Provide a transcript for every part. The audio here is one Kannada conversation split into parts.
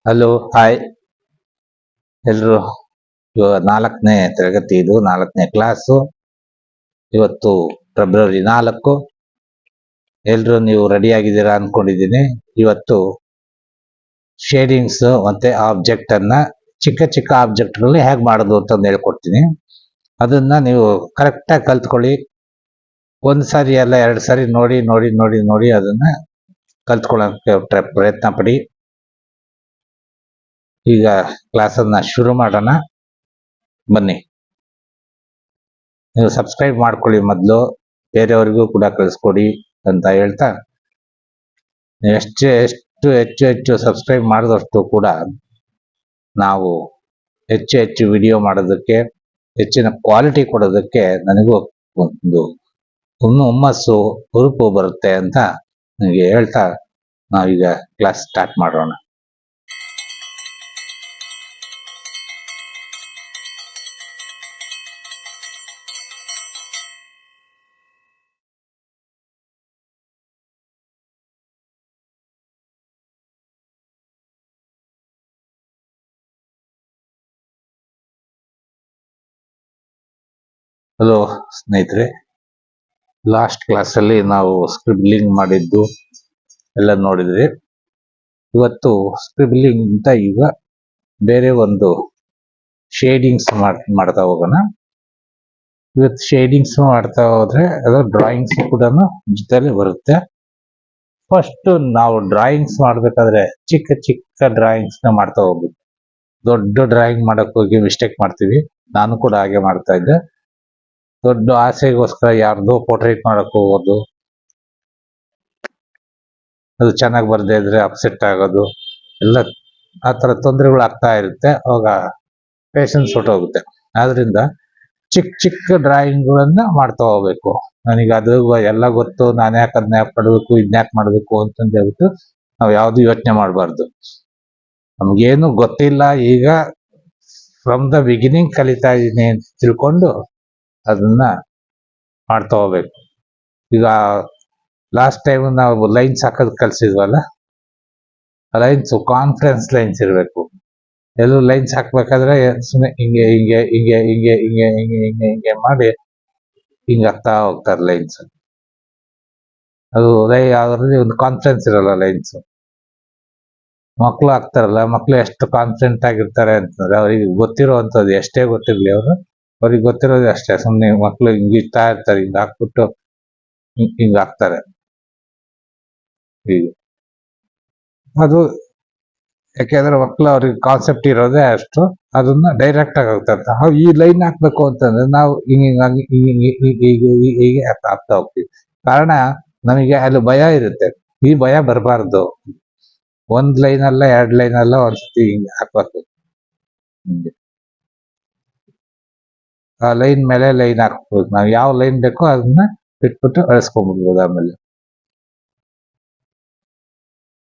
ಹಲೋ ಹಾಯ್ ಎಲ್ರು. ಇವಾಗ 4ನೇ ತರಗತಿ, ಇದು 4ನೇ ಕ್ಲಾಸು. ಇವತ್ತು ಫೆಬ್ರವರಿ 4. ಎಲ್ರು ನೀವು ರೆಡಿ ಆಗಿದ್ದೀರಾ ಅನ್ಕೊಂಡಿದ್ದೀನಿ. ಇವತ್ತು ಶೇಡಿಂಗ್ಸ್ ಮತ್ತೆ ಆಬ್ಜೆಕ್ಟ್ ಅನ್ನ ಚಿಕ್ಕ ಚಿಕ್ಕ ಆಬ್ಜೆಕ್ಟ್ಗಳಲ್ಲಿ ಹೇಗೆ ಮಾಡೋದು ಅಂತ ಹೇಳ್ಕೊಡ್ತೀನಿ. ಅದನ್ನ ನೀವು ಕರೆಕ್ಟಾಗಿ ಕಲ್ತ್ಕೊಳ್ಳಿ. ಒಂದು ಸಾರಿ ಅಲ್ಲ, 2 ಸಾರಿ ನೋಡಿ ನೋಡಿ ನೋಡಿ ನೋಡಿ ಅದನ್ನ ಕಲ್ತ್ಕೊಳ್ಳೋಕೆ ಪ್ರಯತ್ನ ಪಡಿ. ಈಗ ಕ್ಲಾಸನ್ನ ಶುರು ಮಾಡೋಣ, ಬನ್ನಿ. ನೀವು ಸಬ್ಸ್ಕ್ರೈಬ್ ಮಾಡ್ಕೊಳ್ಳಿ ಮೊದಲು, ಬೇರೆಯವರಿಗೂ ಕೂಡ ಕಳಿಸ್ಕೊಡಿ ಅಂತ ಹೇಳ್ತಾ, ನೀವು ಎಷ್ಟು ಹೆಚ್ಚು ಸಬ್ಸ್ಕ್ರೈಬ್ ಮಾಡಿದಷ್ಟು ಕೂಡ ನಾವು ಹೆಚ್ಚು ವಿಡಿಯೋ ಮಾಡೋದಕ್ಕೆ, ಹೆಚ್ಚಿನ ಕ್ವಾಲಿಟಿ ಕೊಡೋದಕ್ಕೆ ನನಗೂ ಒಂದು ಹುಮ್ಮಸ್ಸು, ಹುರುಪು ಬರುತ್ತೆ ಅಂತ ನನಗೆ ಹೇಳ್ತಾ ನಾವೀಗ ಕ್ಲಾಸ್ ಸ್ಟಾರ್ಟ್ ಮಾಡೋಣ. ಹಲೋ ಸ್ನೇಹಿತರೆ, ಲಾಸ್ಟ್ ಕ್ಲಾಸಲ್ಲಿ ನಾವು ಸ್ಕ್ರಿಬ್ಲಿಂಗ್ ಮಾಡಿದ್ದು ಎಲ್ಲ ನೋಡಿದ್ವಿ. ಇವತ್ತು ಸ್ಕ್ರಿಬ್ಲಿಂಗ್ ಅಂತ ಈಗ ಬೇರೆ ಒಂದು ಶೇಡಿಂಗ್ಸ್ ಮಾಡ್ತಾ ಹೋಗೋಣ. ಇವತ್ತು ಶೇಡಿಂಗ್ಸ್ ಮಾಡ್ತಾ ಹೋದ್ರೆ ಅದು ಡ್ರಾಯಿಂಗ್ಸ್ ಕೂಡ ಜೊತೆಲಿ ಬರುತ್ತೆ. ಫಸ್ಟ್ ನಾವು ಡ್ರಾಯಿಂಗ್ಸ್ ಮಾಡ್ಬೇಕಾದ್ರೆ ಚಿಕ್ಕ ಚಿಕ್ಕ ಡ್ರಾಯಿಂಗ್ಸ್ ನ ಮಾಡ್ತಾ ಹೋಗ್ಬೇಕು. ದೊಡ್ಡ ಡ್ರಾಯಿಂಗ್ ಮಾಡಕ್ ಹೋಗಿ ಮಿಸ್ಟೇಕ್ ಮಾಡ್ತೀವಿ. ನಾನು ಕೂಡ ಹಾಗೆ ಮಾಡ್ತಾ ಇದ್ದೆ. ದೊಡ್ಡ ಆಸೆಗೋಸ್ಕರ ಯಾರ್ದೋ ಪೋರ್ಟ್ರೇಟ್ ಮಾಡಕ್ ಹೋಗೋದು, ಅದು ಚೆನ್ನಾಗಿ ಬರ್ದೇ ಇದ್ರೆ ಅಪ್ಸೆಟ್ ಆಗೋದು, ಎಲ್ಲ ಆ ಥರ ತೊಂದರೆಗಳು ಆಗ್ತಾ ಇರುತ್ತೆ. ಅವಾಗ ಪೇಷನ್ಸ್ ಹೊಟ್ಟೋಗುತ್ತೆ. ಆದ್ರಿಂದ ಚಿಕ್ಕ ಡ್ರಾಯಿಂಗ್ಗಳನ್ನ ಮಾಡ್ತಾ ಹೋಗ್ಬೇಕು. ನನಗೆ ಅದು ಎಲ್ಲ ಗೊತ್ತು, ನಾನು ಯಾಕೆ ಅದನ್ನ ಯಾಕೆ ಮಾಡಬೇಕು, ಇದನ್ನ ಮಾಡಬೇಕು ಅಂತಂದು ಹೇಳ್ಬಿಟ್ಟು ನಾವು ಯಾವ್ದು ಯೋಚನೆ ಮಾಡಬಾರ್ದು. ನಮ್ಗೇನು ಗೊತ್ತಿಲ್ಲ, ಈಗ ಫ್ರಮ್ ದ ಬಿಗಿನಿಂಗ್ ಕಲಿತಾ ಇದ್ದೀನಿ ಅಂತ ತಿಳ್ಕೊಂಡು ಅದನ್ನ ಮಾಡ್ತಾ ಹೋಗ್ಬೇಕು. ಈಗ ಲಾಸ್ಟ್ ಟೈಮ್ ನಾವು ಲೈನ್ಸ್ ಹಾಕೋದು ಕಲ್ಸಿದ್ವಲ್ಲ, ಲೈನ್ಸ್ ಕಾನ್ಫರೆನ್ಸ್ ಲೈನ್ಸ್ ಇರಬೇಕು. ಎಲ್ಲೂ ಲೈನ್ಸ್ ಹಾಕ್ಬೇಕಾದ್ರೆ ಸುಮ್ಮನೆ ಹಿಂಗೆ ಹಿಂಗೆ ಹಿಂಗೆ ಹಿಂಗೆ ಹಿಂಗೆ ಹಿಂಗೆ ಹಿಂಗೆ ಹಿಂಗೆ ಮಾಡಿ ಹಿಂಗೆ ಆಗ್ತಾ ಹೋಗ್ತಾರೆ ಲೈನ್ಸ್. ಅದು ಯಾವ್ದ್ರಲ್ಲಿ ಒಂದು ಕಾನ್ಫಿಡೆನ್ಸ್ ಇರಲ್ಲ ಲೈನ್ಸ್. ಮಕ್ಕಳು ಆಗ್ತಾರಲ್ಲ, ಮಕ್ಕಳು ಎಷ್ಟು ಕಾನ್ಫಿಡೆಂಟ್ ಆಗಿರ್ತಾರೆ ಅಂತಂದ್ರೆ ಅವ್ರಿಗೆ ಗೊತ್ತಿರೋವಂಥದ್ದು ಎಷ್ಟೇ ಗೊತ್ತಿರ್ಲಿ, ಅವ್ರಿಗೆ ಗೊತ್ತಿರೋದು ಅಷ್ಟೇ. ಸುಮ್ಮನೆ ಮಕ್ಕಳು ಹಿಂಗೆ ಇರ್ತಾ ಇರ್ತಾರೆ, ಹಿಂಗೆ ಹಾಕ್ಬಿಟ್ಟು ಹಿಂಗೆ ಹಾಕ್ತಾರೆ. ಹೀಗೆ ಅದು ಯಾಕೆಂದ್ರೆ ಮಕ್ಕಳು ಅವ್ರಿಗೆ ಕಾನ್ಸೆಪ್ಟ್ ಇರೋದೇ ಅಷ್ಟು, ಅದನ್ನ ಡೈರೆಕ್ಟ್ ಆಗಿ ಆಗ್ತಾರೆ. ಈ ಲೈನ್ ಹಾಕ್ಬೇಕು ಅಂತಂದ್ರೆ ನಾವು ಹಿಂಗಾಗಿ ಹೀಗೆ ಹಾಕ್ತಾ ಹೋಗ್ತೀವಿ. ಕಾರಣ ನಮಗೆ ಅಲ್ಲಿ ಭಯ ಇರುತ್ತೆ. ಈ ಭಯ ಬರಬಾರ್ದು. 1 ಲೈನ್ ಅಲ್ಲ, 2 ಲೈನ್ ಅಲ್ಲ, ಒಂದ್ಸತಿ ಹಿಂಗೆ ಹಾಕ್ಬೇಕು. ಹಿಂಗೆ ಆ ಲೈನ್ ಮೇಲೆ ಲೈನ್ ಹಾಕ್ಬೋದು. ನಾವು ಯಾವ ಲೈನ್ ಬೇಕೋ ಅದನ್ನ ಬಿಟ್ಬಿಟ್ಟು ಅಳಿಸ್ಕೊಂಡ್ಬಿಡ್ಬೋದು ಆಮೇಲೆ,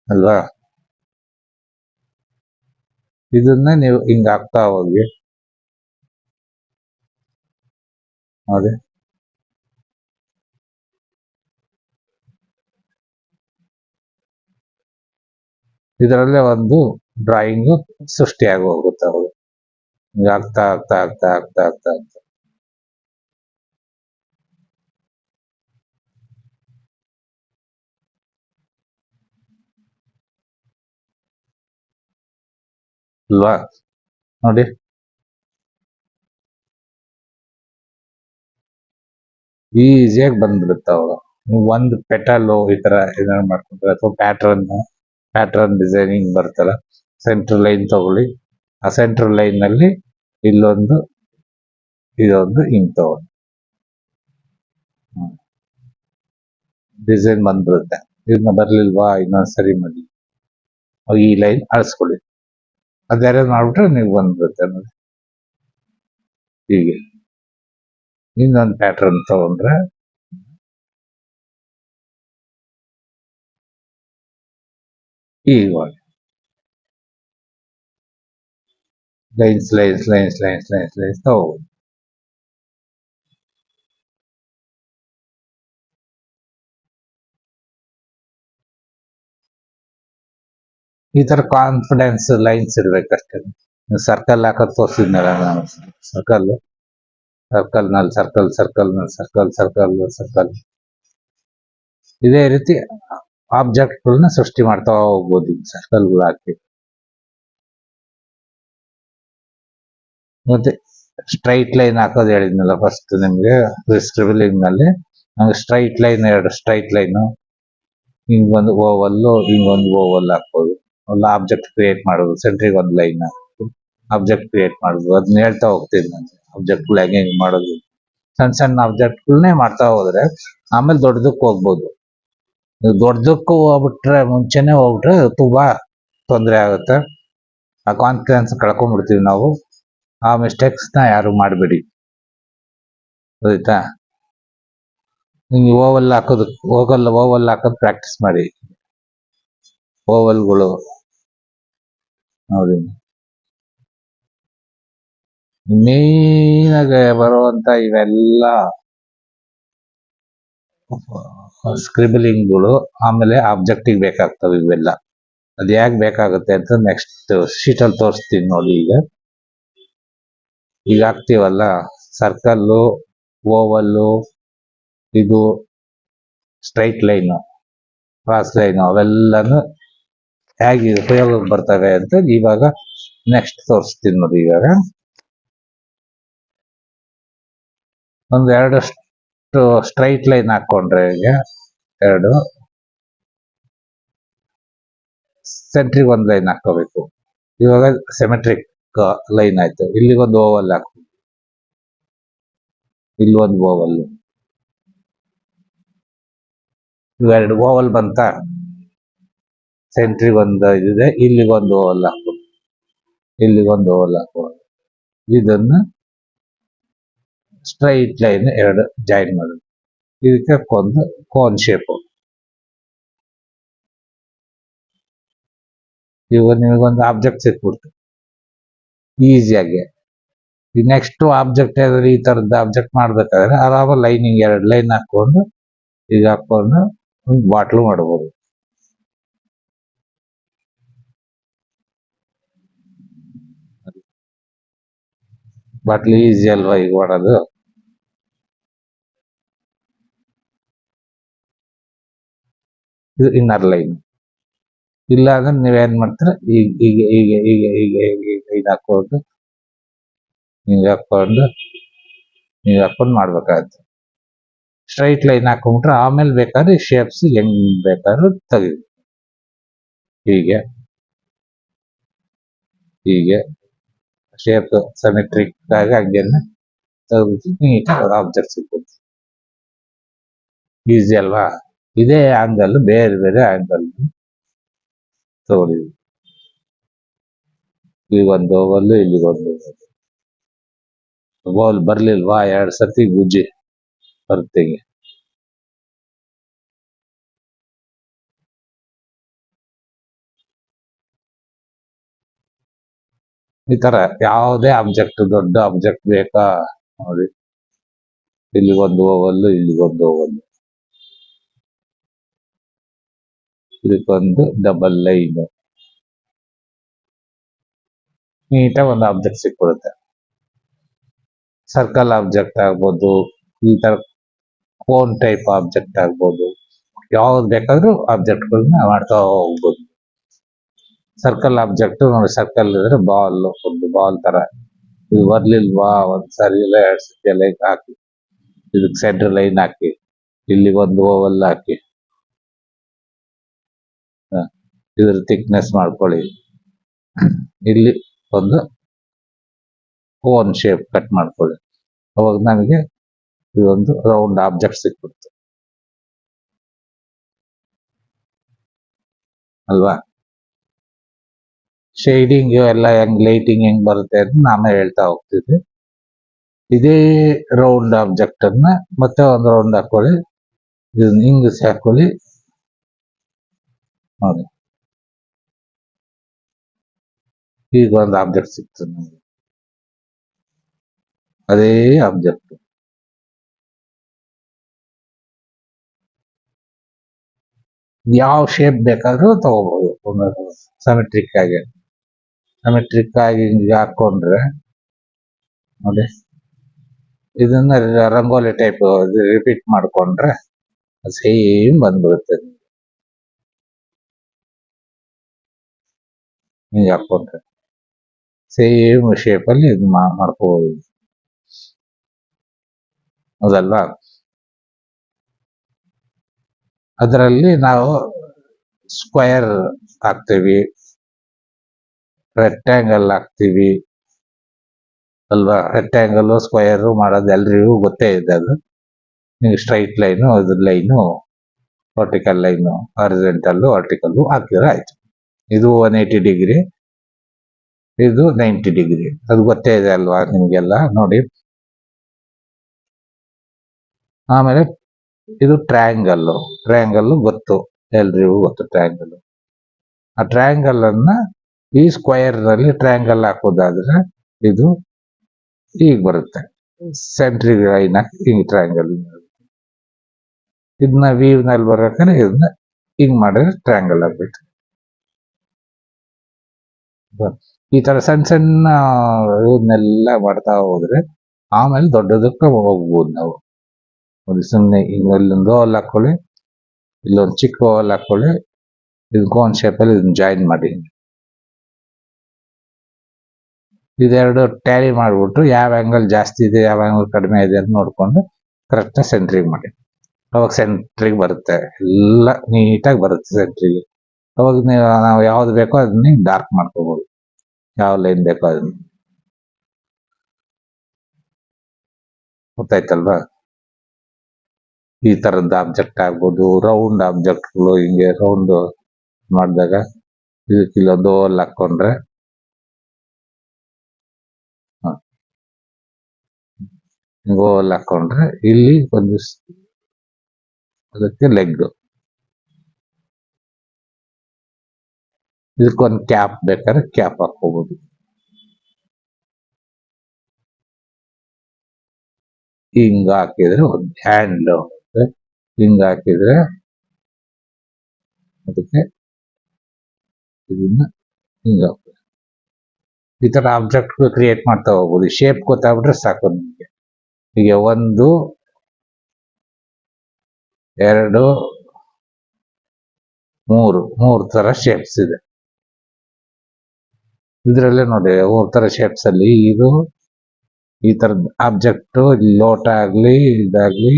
ಅಲ್ವಾ? ಇದನ್ನ ನೀವು ಹಿಂಗ ಹಾಕ್ತಾ ಹೋಗಿ. ನೋಡಿ, ಇದರಲ್ಲೇ ಒಂದು ಡ್ರಾಯಿಂಗ್ ಸೃಷ್ಟಿಯಾಗಿ ಹೋಗುತ್ತೆ. ಅವರು ಆಗ್ತಾ ಆಗ್ತಾ ಆಗ್ತಾ ಆಗ್ತಾ ಆಗ್ತಾ ಆಗ್ತಾ ಅಲ್ವಾ? ನೋಡಿ, ಈಸಿಯಾಗಿ ಬಂದ್ಬಿಡುತ್ತೆ. ಅವಾಗ ನೀವು ಒಂದು ಪೆಟಲ್ಲು ಈ ತರ ಏನಾದ್ರು ಮಾಡ್ಕೊಂಡ್ರೆ, ಅಥವಾ ಪ್ಯಾಟ್ರನ್ ಡಿಸೈನಿಂಗ್ ಬರ್ತಲ್ಲ, ಸೆಂಟ್ರಲ್ ಲೈನ್ ತಗೊಳ್ಳಿ. ಆ ಸೆಂಟ್ರಲ್ ಲೈನ್ ನಲ್ಲಿ ಇದೊಂದು ಹಿಂಗ್ ತಗೊಳ್ಳಿ, ಡಿಸೈನ್ ಬಂದ್ಬಿಡುತ್ತೆ. ಇದನ್ನ ಬರ್ಲಿಲ್ವಾ, ಇನ್ನೊಂದ್ಸರಿ ಮಾಡಿ ಈ ಲೈನ್ ಅಳಿಸ್ಕೊಳ್ಳಿ. ಅದ್ಯಾರ ಮಾಡ್ಬಿಟ್ರೆ ನೀವು ಬಂದ್ಬಿಡುತ್ತೆ ನೋಡಿ. ಹೀಗೆ ಇನ್ನೊಂದು ಪ್ಯಾಟ್ರನ್ ತಗೊಂಡ್ರೆ ಈಗ lines lines lines lines lines lines ತಗೋಬೋದು. ಈ ತರ ಕಾನ್ಫಿಡೆನ್ಸ್ ಲೈನ್ಸ್ ಇರ್ಬೇಕಷ್ಟೇ. ಸರ್ಕಲ್ ಹಾಕೋದು ತೋರಿಸಿದ್ನಲ್ಲ ನಾನು, ಸರ್ಕಲ್ ಸರ್ಕಲ್ ನಲ್ಲಿ ಸರ್ಕಲ್ ಸರ್ಕಲ್ ನಲ್ಲಿ ಸರ್ಕಲ್ ಸರ್ಕಲ್ ಸರ್ಕಲ್, ಇದೇ ರೀತಿ ಆಬ್ಜೆಕ್ಟ್ಗಳನ್ನ ಸೃಷ್ಟಿ ಮಾಡ್ತಾ ಹೋಗ್ಬೋದು ಸರ್ಕಲ್ಗಳು ಹಾಕಿ. ಮತ್ತೆ ಸ್ಟ್ರೈಟ್ ಲೈನ್ ಹಾಕೋದು ಹೇಳಿದ್ನಲ್ಲ ಫಸ್ಟ್ ನಿಮ್ಗೆ ಸ್ಕ್ರಿಬಲಿಂಗ್ ನಲ್ಲಿ. ನಮ್ಗೆ ಸ್ಟ್ರೈಟ್ ಲೈನ್, ಎರಡು ಸ್ಟ್ರೈಟ್ ಲೈನ್, ಹಿಂಗೊಂದು ಓವಲ್, ಹಿಂಗೊಂದು ಓವಲ್ ಹಾಕೋದು. ಒಂದು ಆಬ್ಜೆಕ್ಟ್ ಕ್ರಿಯೇಟ್ ಮಾಡೋದು, ಸೆಂಟ್ರಿಗೆ ಒಂದು ಲೈನ್ ಹಾಕೋದು, ಆಬ್ಜೆಕ್ಟ್ ಕ್ರಿಯೇಟ್ ಮಾಡೋದು. ಅದನ್ನ ಹೇಳ್ತಾ ಹೋಗ್ತೀನಿ ನಾನು, ಆಬ್ಜೆಕ್ಟ್ಗಳು ಹೆಂಗೆ ಹೆಂಗೆ ಮಾಡೋದು. ಸಣ್ಣ ಸಣ್ಣ ಆಬ್ಜೆಕ್ಟ್ಗಳನ್ನೇ ಮಾಡ್ತಾ ಹೋದ್ರೆ ಆಮೇಲೆ ದೊಡ್ಡದಕ್ಕೆ ಹೋಗ್ಬೋದು. ದೊಡ್ಡದಕ್ಕೂ ಹೋಗ್ಬಿಟ್ರೆ, ಮುಂಚೆನೆ ಹೋಗ್ಬಿಟ್ರೆ ತುಂಬಾ ತೊಂದರೆ ಆಗುತ್ತೆ. ಆ ಕಾನ್ಫಿಡೆನ್ಸ್ ಕಳ್ಕೊಂಡ್ಬಿಡ್ತೀವಿ ನಾವು. ಆ ಮಿಸ್ಟೇಕ್ಸ್ ನ ಯಾರು ಮಾಡಬೇಡಿ, ಆಯ್ತಾ? ಓವಲ್ ಹಾಕೋದು, ಓವಲ್ ಹಾಕೋದು ಪ್ರಾಕ್ಟೀಸ್ ಮಾಡಿ. ಓವಲ್ಗಳು ನೋಡಿ, ಮೇನ್ ಆಗಿ ಬರುವಂತ ಇವೆಲ್ಲ ಸ್ಕ್ರಿಬಲಿಂಗ್ಗಳು, ಆಮೇಲೆ ಆಬ್ಜೆಕ್ಟಿವ್ ಬೇಕಾಗ್ತವೆ ಇವೆಲ್ಲ. ಅದ್ ಯಾಕೆ ಬೇಕಾಗುತ್ತೆ ಅಂತ ನೆಕ್ಸ್ಟ್ ಶೀಟಲ್ಲಿ ತೋರಿಸ್ತೀನಿ ನೋಡಿ. ಈಗ ಹಾಕ್ತೀವಲ್ಲ ಸರ್ಕಲ್ಲು, ಓವಲ್ಲು, ಇದು ಸ್ಟ್ರೈಟ್ ಲೈನು, ಕ್ರಾಸ್ ಲೈನು, ಅವೆಲ್ಲನೂ ಹೇಗೆ ಉಪಯೋಗಕ್ಕೆ ಬರ್ತವೆ ಅಂತ ಇವಾಗ ನೆಕ್ಸ್ಟ್ ತೋರಿಸ್ತೀನಿ ನೋಡಿ. ಇವಾಗ ಒಂದು ಎರಡಷ್ಟು ಸ್ಟ್ರೈಟ್ ಲೈನ್ ಹಾಕೊಂಡ್ರೆ, ಈಗ ಎರಡು ಸೆಂಟ್ರಿಗೆ ಒಂದು ಲೈನ್ ಹಾಕೋಬೇಕು. ಇವಾಗ ಸಿಮೆಟ್ರಿಕ್ ಲೈನ್ ಆಯ್ತು. ಇಲ್ಲಿಗೊಂದು ಓವಲ್ ಹಾಕು, ಇಲ್ಲಿ ಒಂದು ಓವಲ್, ಇವೆರಡು ಓವಲ್ ಬಂತ. ಸೆಂಟ್ರಿಗೆ ಒಂದು ಇದಿದೆ, ಇಲ್ಲಿಗೊಂದು ಓವಲ್ ಹಾಕು, ಇಲ್ಲಿಗೊಂದು ಓವಲ್ ಹಾಕು. ಇದನ್ನ ಸ್ಟ್ರೈಟ್ ಲೈನ್ ಎರಡು ಜಾಯಿನ್ ಮಾಡೋದು. ಇದಕ್ಕೆ ಒಂದು ಕೋನ್ ಶೇಪ್. ಇವಾಗ ನಿಮಗೊಂದು ಆಬ್ಜೆಕ್ಟ್ ಸಿಕ್ಬಿಡ್ತು ಈಸಿಯಾಗಿ. ಈಗ ನೆಕ್ಸ್ಟ್ ಆಬ್ಜೆಕ್ಟ್ ಏನಾದ್ರು ಈ ತರದ ಆಬ್ಜೆಕ್ಟ್ ಮಾಡ್ಬೇಕಾದ್ರೆ ಆರಾಮ ಲೈನಿಂಗ್ ಎರಡು ಲೈನ್ ಹಾಕೊಂಡು ಈಗ ಹಾಕೊಂಡು ಒಂದು ಬಾಟ್ಲು ಮಾಡ್ಬೋದು. ಬಾಟ್ಲು ಈಸಿ ಅಲ್ವಾ ಈಗ ಮಾಡೋದು? ಇದು ಇನ್ನರ್ ಲೈನ್. ಇಲ್ಲ ಅಂದ್ರೆ ನೀವೇನ್ ಮಾಡ್ತೀರ, ಈಗ ಈಗ ಈಗ ಈಗ ಈಗ ಈಗ ಇದು ಹಾಕೊಂಡು ಹಿಂಗೆ ಹಾಕೊಂಡು ಹಿಂಗೆ ಹಾಕೊಂಡು ಮಾಡ್ಬೇಕಾಗತ್ತೆ. ಸ್ಟ್ರೈಟ್ ಲೈನ್ ಹಾಕೊಂಡ್ಬಿಟ್ರೆ ಆಮೇಲೆ ಬೇಕಾದ್ರೆ ಶೇಪ್ಸ್ ಹೆಂಗ್ ಬೇಕಾದ್ರೂ ತೆಗಿದು. ಹೀಗೆ ಹೀಗೆ ಶೇಪ್ ಸಿಮೆಟ್ರಿಕ್ ಆಗಿ ಹಂಗೇನೆ ತೆಗೆದು ನೀಟಾಗಿ ಆಬ್ಜೆಕ್ಟ್ ಸಿಗ್ತದೆ. ಈಸಿ ಅಲ್ವಾ? ಇದೇ ಆಂಗಲ್ ಬೇರೆ ಬೇರೆ ಆಂಗಲ್ ತಗೊಳ್ಳಿ. ಈಗೊಂದು ಓವಲ್, ಇಲ್ಲಿಗೊಂದು ಓವಲ್ ಬರ್ಲಿಲ್ವಾ? ಎರಡು ಸರ್ತಿ ಗುಜ್ಜಿ ಬರುತ್ತೆ. ಈ ತರ ಯಾವುದೇ ಆಬ್ಜೆಕ್ಟ್, ದೊಡ್ಡ ಆಬ್ಜೆಕ್ಟ್ ಬೇಕಾ ನೋಡಿ, ಇಲ್ಲಿಗೊಂದು ಓವಲ್, ಇಲ್ಲಿಗೊಂದು ಓವಲ್, ಇದಕ್ಕೊಂದು ಡಬಲ್ ಲೈನ್, ನೀಟಾಗಿ ಒಂದು ಆಬ್ಜೆಕ್ಟ್ ಸಿಕ್ಬಿಡುತ್ತೆ. ಸರ್ಕಲ್ ಆಬ್ಜೆಕ್ಟ್ ಆಗ್ಬೋದು, ಈ ತರ ಕೋನ್ ಟೈಪ್ ಆಬ್ಜೆಕ್ಟ್ ಆಗ್ಬೋದು, ಯಾವ್ದು ಬೇಕಾದ್ರೂ ಆಬ್ಜೆಕ್ಟ್ಗಳನ್ನ ಮಾಡ್ತಾ ಹೋಗ್ಬೋದು. ಸರ್ಕಲ್ ಆಬ್ಜೆಕ್ಟ್ ನೋಡಿ, ಸರ್ಕಲ್ ಇದ್ರೆ ಬಾಲ್, ಒಂದು ಬಾಲ್ ತರ. ಇದು ಬರ್ಲಿಲ್ವಾ? ಒಂದ್ಸರಿ ಇಲ್ಲ ಎರಡು ಸತಿ ಲೈನ್ ಹಾಕಿ, ಇದಕ್ಕೆ ಸೆಂಟರ್ ಲೈನ್ ಹಾಕಿ, ಇಲ್ಲಿ ಒಂದು ಓವಲ್ ಹಾಕಿ, ಇದ್ರ ಥಿಕ್ನೆಸ್ ಮಾಡ್ಕೊಳ್ಳಿ. ಇಲ್ಲಿ ಒಂದು ಕೋನ್ ಶೇಪ್ ಕಟ್ ಮಾಡ್ಕೊಳ್ಳಿ. ಅವಾಗ ನಮಗೆ ಇದೊಂದು ರೌಂಡ್ ಆಬ್ಜೆಕ್ಟ್ ಸಿಕ್ಬಿಡ್ತು ಅಲ್ವಾ? ಶೇಡಿಂಗ್ ಎಲ್ಲ ಹೆಂಗ್, ಲೈಟಿಂಗ್ ಹೆಂಗ್ ಬರುತ್ತೆ ಅಂತ ನಾನೇ ಹೇಳ್ತಾ ಹೋಗ್ತಿದ್ದೆ. ಇದೇ ರೌಂಡ್ ಆಬ್ಜೆಕ್ಟ್ ಅನ್ನ ಮತ್ತೆ ಒಂದು ರೌಂಡ್ ಹಾಕೊಳ್ಳಿ, ಇದನ್ನ ಹಿಂಗಿಸಿ ಹಾಕೊಳ್ಳಿ ನೋಡಿ. ಈಗ ಒಂದು ಆಬ್ಜೆಕ್ಟ್ ಸಿಕ್ತದೆ ನಮಗೆ, ಅದೇ ಆಬ್ಜೆಕ್ಟ್. ಯಾವ ಶೇಪ್ ಬೇಕಾದ್ರೂ ತಗೋಬಹುದು. ಸಮೆಟ್ರಿಕ್ ಆಗಿ ಹಿಂಗೆ ಹಾಕೊಂಡ್ರೆ ನೋಡಿ, ಇದನ್ನ ರಂಗೋಲಿ ಟೈಪ್ ರಿಪೀಟ್ ಮಾಡ್ಕೊಂಡ್ರೆ ಸೇಮ್ ಬಂದ್ಬಿಡುತ್ತೆ. ಹಿಂಗೆ ಹಾಕೊಂಡ್ರೆ ಸೇಮ್ ಶೇಪ್ ಅಲ್ಲಿ ಇದು ಮಾಡ್ಕೋಬಹುದು, ಹೌದಲ್ವಾ? ಅದರಲ್ಲಿ ನಾವು ಸ್ಕ್ವೇರ್ ಹಾಕ್ತೀವಿ, ರೆಕ್ಟ್ಯಾಂಗಲ್ ಹಾಕ್ತೀವಿ ಅಲ್ವಾ? ರೆಕ್ಟ್ಯಾಂಗಲ್ ಸ್ಕ್ವೇರ್ ಮಾಡೋದು ಎಲ್ರಿಗೂ ಗೊತ್ತೇ ಇದೆ. ಅದು ನೀವು ಸ್ಟ್ರೈಟ್ ಲೈನು, ಅದ್ರ line, vertical line, horizontal vertical ಹಾಕಿದ್ರೆ ಆಯ್ತು. ಇದು 180 ಡಿಗ್ರಿ, ಇದು 90 ಡಿಗ್ರಿ. ಅದು ಗೊತ್ತೇ ಇದೆ ಅಲ್ವಾ ನಿಮ್ಗೆಲ್ಲ? ನೋಡಿ, ಆಮೇಲೆ ಇದು ಟ್ರಯಾಂಗಲ್ ಗೊತ್ತು, ಎಲ್ರಿಗೂ ಗೊತ್ತು ಟ್ರಯಾಂಗಲ್. ಆ ಟ್ರಯಾಂಗಲ್ ಅನ್ನ ಈ ಸ್ಕ್ವಯರ್ ನಲ್ಲಿ ಟ್ರಯಾಂಗಲ್ ಹಾಕೋದಾದ್ರೆ ಇದು ಈಗ ಬರುತ್ತೆ, ಸೆಂಟ್ರಿಗ್ ಲೈನ್ ಹಾಕಿ ಹಿಂಗ್ ಟ್ರಯಾಂಗಲ್. ಇದನ್ನ ವೀವ್ ನಲ್ಲಿ ಬರ್ಬೇಕಾದ್ರೆ ಇದನ್ನ ಹಿಂಗ್ ಮಾಡಿದ್ರೆ ಟ್ರಯಾಂಗಲ್ ಆಗ್ಬೇಕು. ಈ ತರ ಸಣ್ಣ ಸಣ್ಣ ಇವನ್ನೆಲ್ಲ ಮಾಡ್ತಾ ಹೋದ್ರೆ ಆಮೇಲೆ ದೊಡ್ಡದಕ್ಕೆ ಹೋಗ್ಬೋದು ನಾವು. ಒಂದು ಸುಮ್ಮನೆ ಇಲ್ಲೊಂದು ಓವಲ್ ಹಾಕೊಳ್ಳಿ, ಇಲ್ಲೊಂದು ಚಿಕ್ಕ ಓವಲ್ ಹಾಕೊಳ್ಳಿ, ಇದು ಕೋನ್ ಶೇಪಲ್ಲಿ ಇದನ್ನ ಜಾಯಿನ್ ಮಾಡಿ. ಇದೆರಡು ಟ್ಯಾಲಿ ಮಾಡ್ಬಿಟ್ಟು ಯಾವ ಆಂಗಲ್ ಜಾಸ್ತಿ ಇದೆ, ಯಾವ ಆಂಗಲ್ ಕಡಿಮೆ ಇದೆ ಅಂತ ನೋಡ್ಕೊಂಡು ಕರೆಕ್ಟ್ ಸೆಂಟ್ರಿಗೆ ಮಾಡಿ. ಅವಾಗ ಸೆಂಟ್ರಿಗೆ ಬರುತ್ತೆ, ಎಲ್ಲ ನೀಟಾಗಿ ಬರುತ್ತೆ ಸೆಂಟ್ರಿಗೆ. ಅವಾಗ ನಾವು ಯಾವ್ದು ಬೇಕೋ ಅದನ್ನ ಡಾರ್ಕ್ ಮಾಡ್ಕೋಬಹುದು, ಯಾವ ಲೈನ್ ಬೇಕೋ ಅದನ್ನ. ಗೊತ್ತಾಯ್ತಲ್ವಾ? ಈ ತರದ್ದು ಆಬ್ಜೆಕ್ಟ್ ಆಗ್ಬೋದು, ರೌಂಡ್ ಆಬ್ಜೆಕ್ಟ್ಗಳು ಹಿಂಗೆ ರೌಂಡ್ ಮಾಡಿದಾಗ ಇದಕ್ಕೆ ಇಲ್ಲೊಂದು ಓವಲ್ ಹಾಕೊಂಡ್ರೆ, ಓವಲ್ ಹಾಕೊಂಡ್ರೆ ಇಲ್ಲಿ ಒಂದು ಅದಕ್ಕೆ ಲೆಗ್, ಇದಕ್ಕೊಂದು ಕ್ಯಾಪ್ ಬೇಕಾದ್ರೆ ಕ್ಯಾಪ್ ಹಾಕೋಬಹುದು. ಹಿಂಗ ಹಾಕಿದ್ರೆ ಒಂದು ಹ್ಯಾಂಡ್, ಹಿಂಗ ಹಾಕಿದ್ರೆ ಅದಕ್ಕೆ ಇದನ್ನ ಹಿಂಗ ಈ ತರ ಆಬ್ಜೆಕ್ಟ್ ಕ್ರಿಯೇಟ್ ಮಾಡ್ತಾ ಹೋಗ್ಬೋದು. ಶೇಪ್ ಗೊತ್ತಾಗ್ಬಿಟ್ರೆ ಸಾಕು ನಿಮಗೆ. ಈಗ 1 2 3 ತರ ಶೇಪ್ಸ್ ಇದೆ ಇದ್ರಲ್ಲೇ ನೋಡಿ. 3 ತರ ಶೇಪ್ಸ್ ಅಲ್ಲಿ ಇದು ಈ ತರದ ಆಬ್ಜೆಕ್ಟ್ ಲೋಟ ಆಗ್ಲಿ ಇದಾಗ್ಲಿ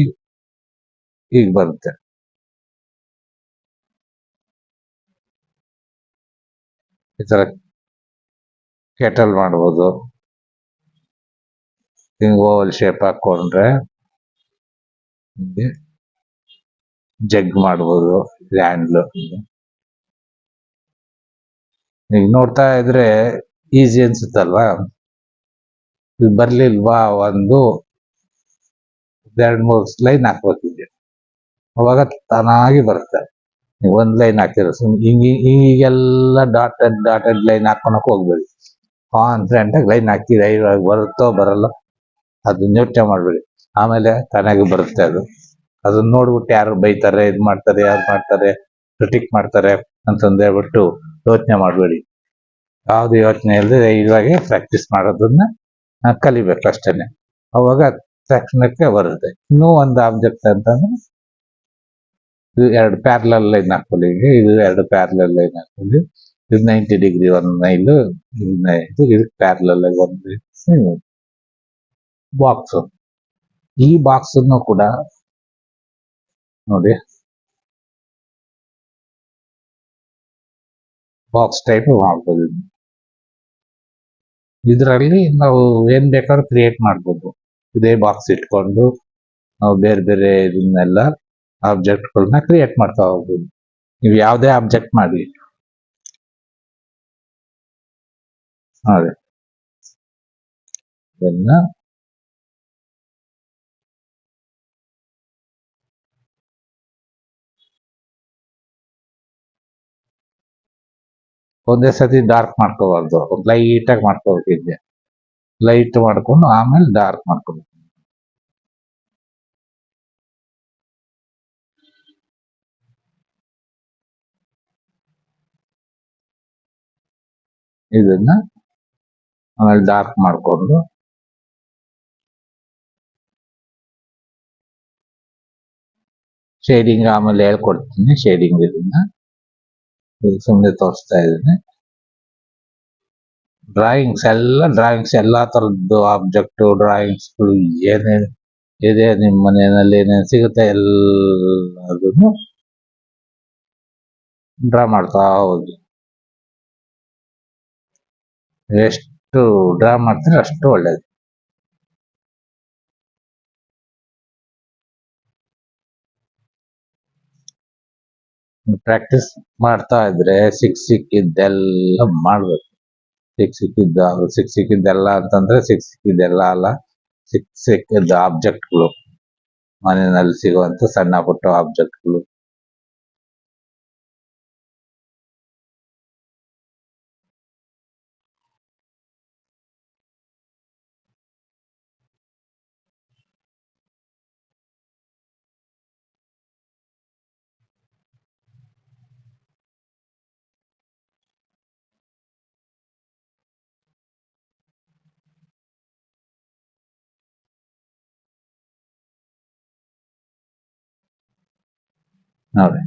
ಈಗ ಬರುತ್ತೆ. ಈ ತರ ಕೆಟಲ್ ಮಾಡ್ಬೋದು, ಹಿಂಗ್ ಓವಲ್ ಶೇಪ್ ಹಾಕೊಂಡ್ರೆ ಜಗ್ ಮಾಡ್ಬೋದು, ಹ್ಯಾಂಡ್ಲು. ಈಗ ನೋಡ್ತಾ ಇದ್ರೆ ಈಸಿ ಅನ್ಸುತ್ತಲ್ವಾ? ಇದು ಬರ್ಲಿಲ್ವಾ, 1 2 3 ಲೈನ್ ಹಾಕ್ಬೇಕಿದೆ, ಅವಾಗ ತಾನಾಗಿ ಬರುತ್ತೆ. ಒಂದ್ ಲೈನ್ ಹಾಕಿರೋ ಈಗೆಲ್ಲ ಡಾಟೆಡ್ ಲೈನ್ ಹಾಕೊಳಕ್ ಹೋಗ್ಬೇಡಿ. ಕಾನ್ಸ್ಟೆಂಟ್ ಆಗಿ ಲೈನ್ ಹಾಕಿದ್ರೆ ಇವಾಗ ಬರುತ್ತೋ ಬರಲ್ಲ ಅದನ್ನ ಯೋಚನೆ ಮಾಡ್ಬೇಡಿ, ಆಮೇಲೆ ತಾನಾಗಿ ಬರುತ್ತೆ. ಅದನ್ನ ನೋಡ್ಬಿಟ್ಟು ಯಾರು ಬೈತಾರೆ, ಇದ್ ಮಾಡ್ತಾರೆ, ಯಾರು ಮಾಡ್ತಾರೆ, ಕ್ರಿಟಿಕ್ ಮಾಡ್ತಾರೆ ಅಂತಂದು ಹೇಳ್ಬಿಟ್ಟು ಯೋಚನೆ ಮಾಡ್ಬೇಡಿ. ಯಾವ್ದು ಯೋಚನೆ ಇಲ್ಲದೆ ಇವಾಗೆ ಪ್ರಾಕ್ಟೀಸ್ ಮಾಡೋದನ್ನ ಕಲಿಬೇಕು ಅಷ್ಟೇನೆ, ಅವಾಗ ತಕ್ಷಣಕ್ಕೆ ಬರುತ್ತೆ. ಇನ್ನೂ ಒಂದು ಆಬ್ಜೆಕ್ಟ್ ಅಂತಂದ್ರೆ ಇದು 2 ಪ್ಯಾರಲಲ್ ಲೈನ್ ಹಾಕೊಳ್ಳಿ, ಇದು 2 ಪ್ಯಾರಲಲ್ ಲೈನ್ ಹಾಕೊಳ್ಳಿ, ಇದು 90 ಡಿಗ್ರಿ ಒಂದು ಲೈನ್, ಇದು ಪ್ಯಾರಲಲ್ ಆಗಿ ಒಂದು ಬಾಕ್ಸ್. ಈ ಬಾಕ್ಸ್ ಅನ್ನು ಕೂಡ ನೋಡಿ ಬಾಕ್ಸ್ ಟೈಪ್ ಮಾಡ್ಬೋದು. ಇದರಲ್ಲಿ ನಾವು ಏನ್ ಬೇಕಾದ್ರೂ ಕ್ರಿಯೇಟ್ ಮಾಡ್ಬೋದು. ಇದೇ ಬಾಕ್ಸ್ ಇಟ್ಕೊಂಡು ನಾವು ಬೇರೆ ಬೇರೆ ಇದನ್ನೆಲ್ಲ ಆಬ್ಜೆಕ್ಟ್ಗಳನ್ನ ಕ್ರಿಯೇಟ್ ಮಾಡ್ತಾ ಹೋಗ್ಬೋದು. ನೀವು ಯಾವುದೇ ಆಬ್ಜೆಕ್ಟ್ ಮಾಡಿ ನೋಡಿ, ಇದನ್ನ ಒಂದೇ ಸತಿ ಡಾರ್ಕ್ ಮಾಡ್ಕೋಬಾರ್ದು, ಲೈಟ್ ಆಗಿ ಮಾಡ್ಕೋಬೇಕಿದ್ದೆ. ಲೈಟ್ ಮಾಡ್ಕೊಂಡು ಆಮೇಲೆ ಡಾರ್ಕ್ ಮಾಡ್ಕೋಬೇಕು. ಇದನ್ನ ಆಮೇಲೆ ಡಾರ್ಕ್ ಮಾಡ್ಕೊಂಡು ಶೇಡಿಂಗ್ ಆಮೇಲೆ ಹೇಳ್ಕೊಡ್ತೀನಿ. ಶೇಡಿಂಗ್ ಇದನ್ನ ಸುಮ್ಮನೆ ತೋರಿಸ್ತಾ ಇದ್ದೀನಿ. ಡ್ರಾಯಿಂಗ್ಸ್ ಎಲ್ಲಾ ತರದ್ದು ಆಬ್ಜೆಕ್ಟ್ ಡ್ರಾಯಿಂಗ್ಸ್ ಏನೇನು ಇದೆ ನಿಮ್ಮ ಮನೆಯಲ್ಲಿ ಏನೇನು ಸಿಗುತ್ತೆ ಎಲ್ಲದನ್ನು ಡ್ರಾ ಮಾಡ್ತಾ ಹೋಗಿ. ಎಷ್ಟು ಡ್ರಾ ಮಾಡ್ತೀರಿ ಅಷ್ಟು ಒಳ್ಳೇದು. ಪ್ರಾಕ್ಟೀಸ್ ಮಾಡ್ತಾ ಇದ್ರೆ ಸಿಕ್ಕಿದ್ದೆಲ್ಲ ಮಾಡ್ಬೇಕು. ಸಿಕ್ಕಿದ್ದೆಲ್ಲ ಅಂತಂದ್ರೆ ಸಿಕ್ಕಿದ್ದೆಲ್ಲ ಅಲ್ಲ, ಸಿಕ್ಕಿದ್ದ ಆಬ್ಜೆಕ್ಟ್ಗಳು, ಮನೆಯಲ್ಲಿ ಸಿಗುವಂತ ಸಣ್ಣ ಪುಟ್ಟ ಆಬ್ಜೆಕ್ಟ್ಗಳು. ನೋಡಿ,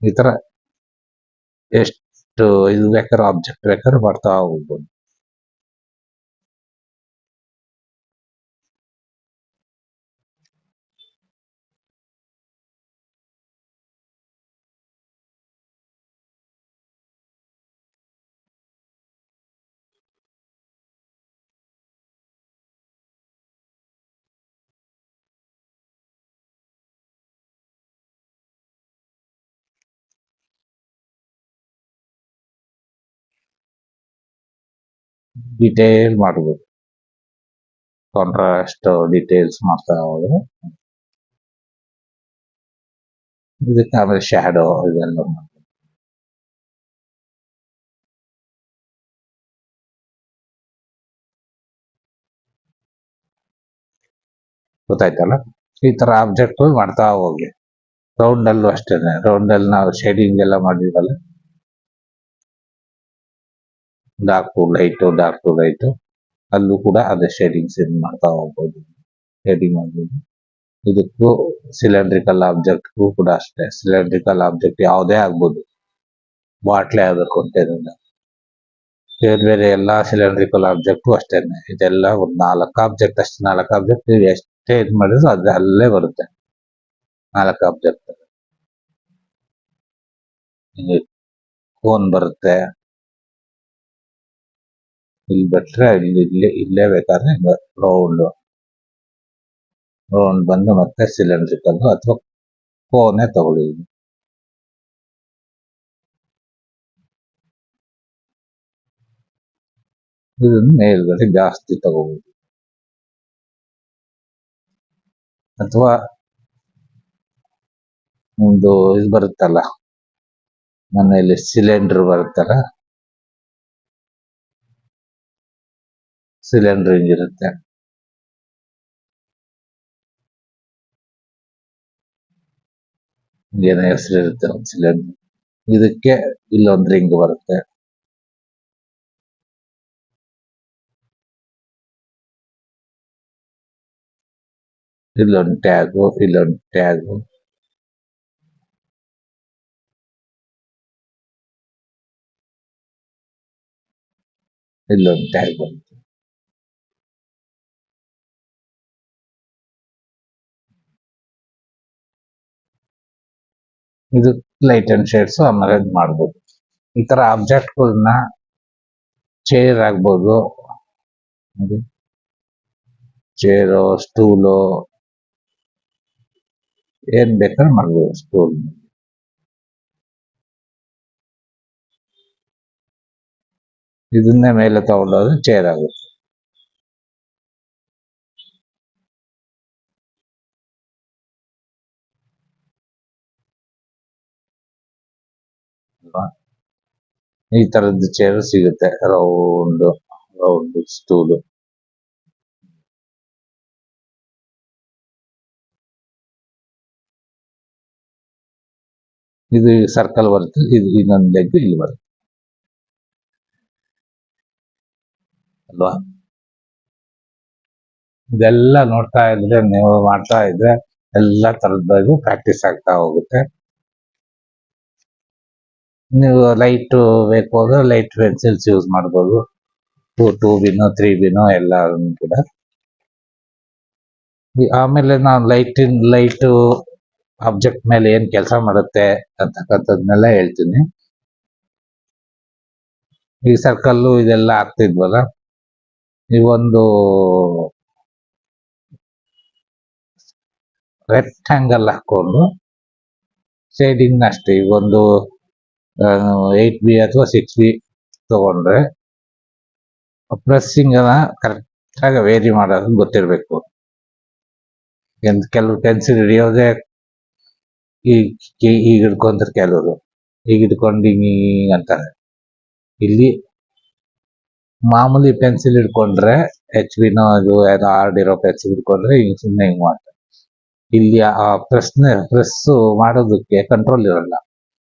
ಈ ತರ ಎಷ್ಟು ಇದು ಬೇಕಾದ್ರೂ ಆಬ್ಜೆಕ್ಟ್ ಬೇಕಾದ್ರೂ ಮಾಡ್ತಾ ಹೋಗ್ಬೋದು. ಡಿಟೇಲ್ ಮಾಡ್ಬೋದು, ಕಾಂಟ್ರಾಸ್ಟ್ ಡೀಟೇಲ್ಸ್ ಮಾಡ್ತಾ ಹೋದ್ರೆ ಇದಕ್ಕೆ ಆಮೇಲೆ ಶ್ಯಾಡೋ ಇದೆಲ್ಲ ಗೊತ್ತಾಯ್ತಲ್ಲ. ಈ ತರ ಆಬ್ಜೆಕ್ಟ್ ಮಾಡ್ತಾ ಹೋಗಿ. ರೌಂಡ್ ಅಲ್ಲೂ ಅಷ್ಟೇನೆ, ರೌಂಡ್ ಅಲ್ಲಿ ನಾವು ಶೇಡಿಂಗ್ ಎಲ್ಲ ಮಾಡಿದ್ವಲ್ಲ, ಡಾರ್ಕ್ ಟು ಲೈಟ್ ಅಲ್ಲೂ ಕೂಡ ಅದೇ ಶೇಡಿಂಗ್ಸ್ ಮಾಡ್ತಾ ಹೋಗ್ಬೋದು, ಶೇಡಿಂಗ್ ಮಾಡ್ಬೋದು. ಇದಕ್ಕೂ ಸಿಲಿಂಡ್ರಿಕಲ್ ಆಬ್ಜೆಕ್ಟ್ಗೂ ಕೂಡ ಅಷ್ಟೇ. ಸಿಲಿಂಡ್ರಿಕಲ್ ಆಬ್ಜೆಕ್ಟ್ ಯಾವುದೇ ಆಗ್ಬೋದು, ಬಾಟ್ಲೆ ಆಗಬೇಕು ಅಂತೇನಿಲ್ಲ. ಬೇರೆ ಬೇರೆ ಎಲ್ಲಾ ಸಿಲಿಂಡ್ರಿಕಲ್ ಆಬ್ಜೆಕ್ಟು ಅಷ್ಟೇನೆ. ಇದೆಲ್ಲ ಒಂದು 4 ಆಬ್ಜೆಕ್ಟ್ ಅಷ್ಟೇ. 4 ಆಬ್ಜೆಕ್ಟ್ ಎಷ್ಟೇ ಇದು ಮಾಡಿದ್ರು ಅದು ಅಲ್ಲೇ ಬರುತ್ತೆ. 4 ಆಬ್ಜೆಕ್ಟ್ ಕೋನ್ ಬರುತ್ತೆ, ಇಲ್ಲಿ ಬಿಟ್ರೆ ಇಲ್ಲೇ ಬೇಕಾದ್ರೆ ರೌಂಡ್ ಬಂದು ಮತ್ತೆ ಸಿಲಿಂಡ್ರಿಕಲ್ ಅಥವಾ ಕೋನೆ ತಗೊಳ್ಳಿ. ಇದನ್ನು ಮೇಲ್ಗಡೆ ಜಾಸ್ತಿ ತಗೋಬಹುದು, ಅಥವಾ ಒಂದು ಇದು ಬರುತ್ತಲ್ಲ ಮನೆಯಲ್ಲಿ ಸಿಲಿಂಡರ್ ಬರುತ್ತಲ್ಲ, ಸಿಲಿಂಡರ್ ಹಿಂಗಿರುತ್ತೆ, ಏನೋ ಹೆಸರು ಇರುತ್ತೆ ಒಂದು ಸಿಲಿಂಡರ್. ಇದಕ್ಕೆ ಇಲ್ಲೊಂದು ರಿಂಗ್ ಬರುತ್ತೆ, ಇಲ್ಲೊಂದು ಟ್ಯಾಗು, ಇಲ್ಲೊಂದು ಟ್ಯಾಗು, ಇಲ್ಲೊಂದು ಟ್ಯಾಗ್ ಬರುತ್ತೆ. ಇದು ಲೈಟ್ ಅಂಡ್ ಶೇಡ್ಸ್ ಆಮೇಲೆ ಮಾಡ್ಬೋದು. ಈ ತರ ಆಬ್ಜೆಕ್ಟ್ಗಳನ್ನ ಚೇರ್ ಆಗ್ಬೋದು, ಚೇರು, ಸ್ಟೂಲು, ಏನ್ ಬೇಕಾದ್ರೂ ಮಾಡ್ಬೋದು. ಸ್ಟೂಲ್ ಇದನ್ನೇ ಮೇಲೆ ತಗೊಂಡೋದ್ರೆ ಚೇರ್ ಆಗುತ್ತೆ. ಈ ತರದ್ದು ಚೇರ್ ಸಿಗುತ್ತೆ, ರೌಂಡ್ ಒಂದು ಸ್ಟೂಲು. ಇದು ಸರ್ಕಲ್ ಬರುತ್ತೆ, ಇದು ಇನ್ನೊಂದು ಲೆಗ್ ಇಲ್ಲಿ ಬರುತ್ತೆ ಅಲ್ವಾ. ಇದೆಲ್ಲ ನೋಡ್ತಾ ಇದ್ರೆ, ನೀವು ಮಾಡ್ತಾ ಇದ್ರೆ ಎಲ್ಲ ತರದ್ದು ಪ್ರಾಕ್ಟೀಸ್ ಆಗ್ತಾ ಹೋಗುತ್ತೆ. ನೀವು ಲೈಟ್ ಬೇಕು ಅಂದ್ರೆ ಲೈಟ್ ಪೆನ್ಸಿಲ್ಸ್ ಯೂಸ್ ಮಾಡ್ಬೋದು, 2B 3B ಎಲ್ಲ ಕೂಡ. ಆಮೇಲೆ ನಾನು ಲೈಟ್ ಆಬ್ಜೆಕ್ಟ್ ಮೇಲೆ ಏನ್ ಕೆಲಸ ಮಾಡುತ್ತೆ ಅಂತಕ್ಕಂಥದ್ನೆಲ್ಲ ಹೇಳ್ತೀನಿ. ಈ ಸರ್ಕಲ್ಲು ಇದೆಲ್ಲ ಆಗ್ತಿದ್ವಲ್ಲ, ಈ ಒಂದು ರೆಕ್ಟ್ಯಾಂಗಲ್ ಹಾಕೊಂಡು ಶೇಡಿಂಗ್ ಅಷ್ಟೇ, ಈಗ ಒಂದು 8B ಅಥವಾ 6B ತಗೊಂಡ್ರೆ ಪ್ರೆಸ್ಸಿಂಗ್ ಕರೆಕ್ಟ್ ಆಗಿ ವೇರಿ ಮಾಡೋದು ಗೊತ್ತಿರಬೇಕು. ಕೆಲವು ಪೆನ್ಸಿಲ್ ಹಿಡಿಯೋದೇ ಈಗ ಹಿಡ್ಕೊಂತಾರೆ, ಕೆಲವರು ಈಗ ಹಿಡ್ಕೊಂಡು ಅಂತಾರೆ. ಇಲ್ಲಿ ಮಾಮೂಲಿ ಪೆನ್ಸಿಲ್ ಹಿಡ್ಕೊಂಡ್ರೆ HB ಅದು ಹಾರ್ಡ್ ಇರೋ ಪೆನ್ಸಿಲ್ ಹಿಡ್ಕೊಂಡ್ರೆ ಹಿಂಗ್ ಸುಮ್ಮನೆ ಹಿಂಗ್ ಮಾಡ್ತಾರೆ. ಇಲ್ಲಿ ಆ ಪ್ರೆಸ್ ಮಾಡೋದಕ್ಕೆ ಕಂಟ್ರೋಲ್ ಇರಲ್ಲ.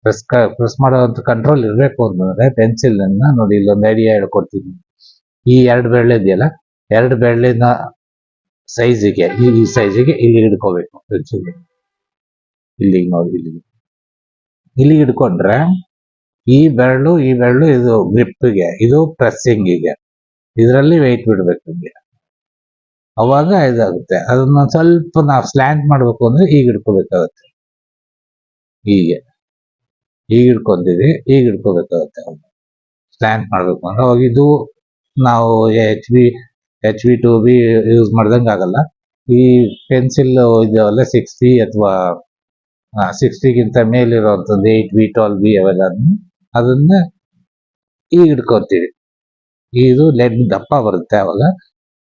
ಪ್ರೆಸ್ ಮಾಡೋದಂತ ಕಂಟ್ರೋಲ್ ಇರಬೇಕು ಅಂತಂದ್ರೆ ಪೆನ್ಸಿಲ್ ಅನ್ನ ನೋಡಿ, ಇಲ್ಲೊಂದು ಐಡಿಯಾ ಹೇಳ್ಕೊಡ್ತೀನಿ. ಈ 2 ಬೆರಳು ಇದೆಯಲ್ಲ, 2 ಬೆರಳಿನ ಸೈಜಿಗೆ, ಈ ಸೈಜಿಗೆ ಇಲ್ಲಿ ಹಿಡ್ಕೋಬೇಕು ಪೆನ್ಸಿಲ್. ಇಲ್ಲಿಗೆ ನೋಡಿ, ಇಲ್ಲಿ ಹಿಡ್ಕೊಂಡ್ರೆ ಈ ಬೆರಳು ಇದು ಗ್ರಿಪ್ಗೆ, ಇದು ಪ್ರೆಸ್ಸಿಂಗಿಗೆ, ಇದರಲ್ಲಿ ವೆಯ್ಟ್ ಬಿಡ್ಬೇಕು ನಿಮಗೆ. ಅವಾಗ ಇದಾಗುತ್ತೆ. ಅದನ್ನ ಸ್ವಲ್ಪ ನಾವು ಸ್ಲ್ಯಾಂಟ್ ಮಾಡ್ಬೇಕು ಅಂದ್ರೆ ಈಗ ಹಿಡ್ಕೋಬೇಕಾಗತ್ತೆ. ಹೀಗೆ ಹಿಡ್ಕೊಂತೀವಿ, ಈಗ ಹಿಡ್ಕೋಬೇಕಾಗತ್ತೆ. ಸ್ಲ್ಯಾಂಟ್ ಮಾಡ್ಬೇಕು ಅಂದ್ರೆ ಅವಾಗ ಇದು ನಾವು HB 2B ಯೂಸ್ ಮಾಡ್ದಂಗೆ ಆಗಲ್ಲ. ಈ ಪೆನ್ಸಿಲ್ ಇದೆಲ್ಲ 6B ಅಥವಾ 6Bಗಿಂತ ಮೇಲಿರುವಂಥದ್ದು 8B 12B ಅವೆಲ್ಲ ಅದನ್ನ ಈಗ ಹಿಡ್ಕೊತೀವಿ. ಇದು ಲೆಡ್ ದಪ್ಪ ಬರುತ್ತೆ, ಅವಾಗ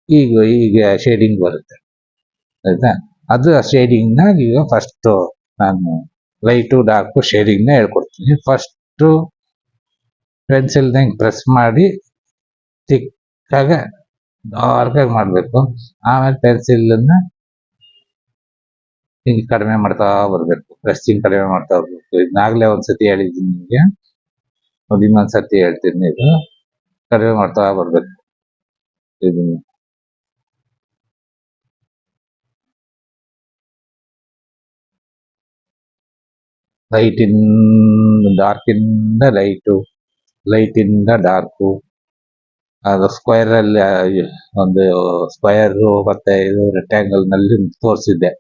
ಈಗ ಶೇಡಿಂಗ್ ಬರುತ್ತೆ, ಆಯ್ತಾ. ಅದು ಶೇಡಿಂಗ್ನ ಈಗ ಫಸ್ಟ್ ನಾನು ಲೈಟು ಡಾರ್ಕು ಶೇಡಿಂಗ್ನ ಹೇಳ್ಕೊಡ್ತೀನಿ. ಫಸ್ಟು ಪೆನ್ಸಿಲ್ನ ಹಿಂಗೆ ಪ್ರೆಸ್ ಮಾಡಿ ತಿಕ್ಕಾಗ ಡಾರ್ಕಾಗಿ ಮಾಡಬೇಕು. ಆಮೇಲೆ ಪೆನ್ಸಿಲನ್ನ ಹಿಂಗೆ ಕಡಿಮೆ ಮಾಡ್ತಾ ಬರಬೇಕು, ಪ್ರೆಸ್ಸಿಂಗ್ ಕಡಿಮೆ ಮಾಡ್ತಾ ಬರ್ಬೇಕು. ಇದನ್ನಾಗಲೇ ಒಂದ್ಸತಿ ಹೇಳಿದ್ದೀನಿ ನಿಮಗೆ, ನೋಡಿ ಇನ್ನೊಂದ್ಸತಿ ಹೇಳ್ತೀನಿ. ಇದು ಕಡಿಮೆ ಮಾಡ್ತಾ ಬರ್ಬೇಕು. ಇದನ್ನು ಡಾರ್ಕಿಂದ ಲೈಟಿಂದ ಡಾರ್ಕು. ಅದು ಸ್ಕ್ವೇರ್ ಅಲ್ಲಿ ಒಂದು ಸ್ಕ್ವೇರ್ ಮತ್ತೆ ಇದು ರೆಕ್ಟ್ಯಾಂಗಲ್ ನಲ್ಲಿ ತೋರಿಸಿದ್ದೆ,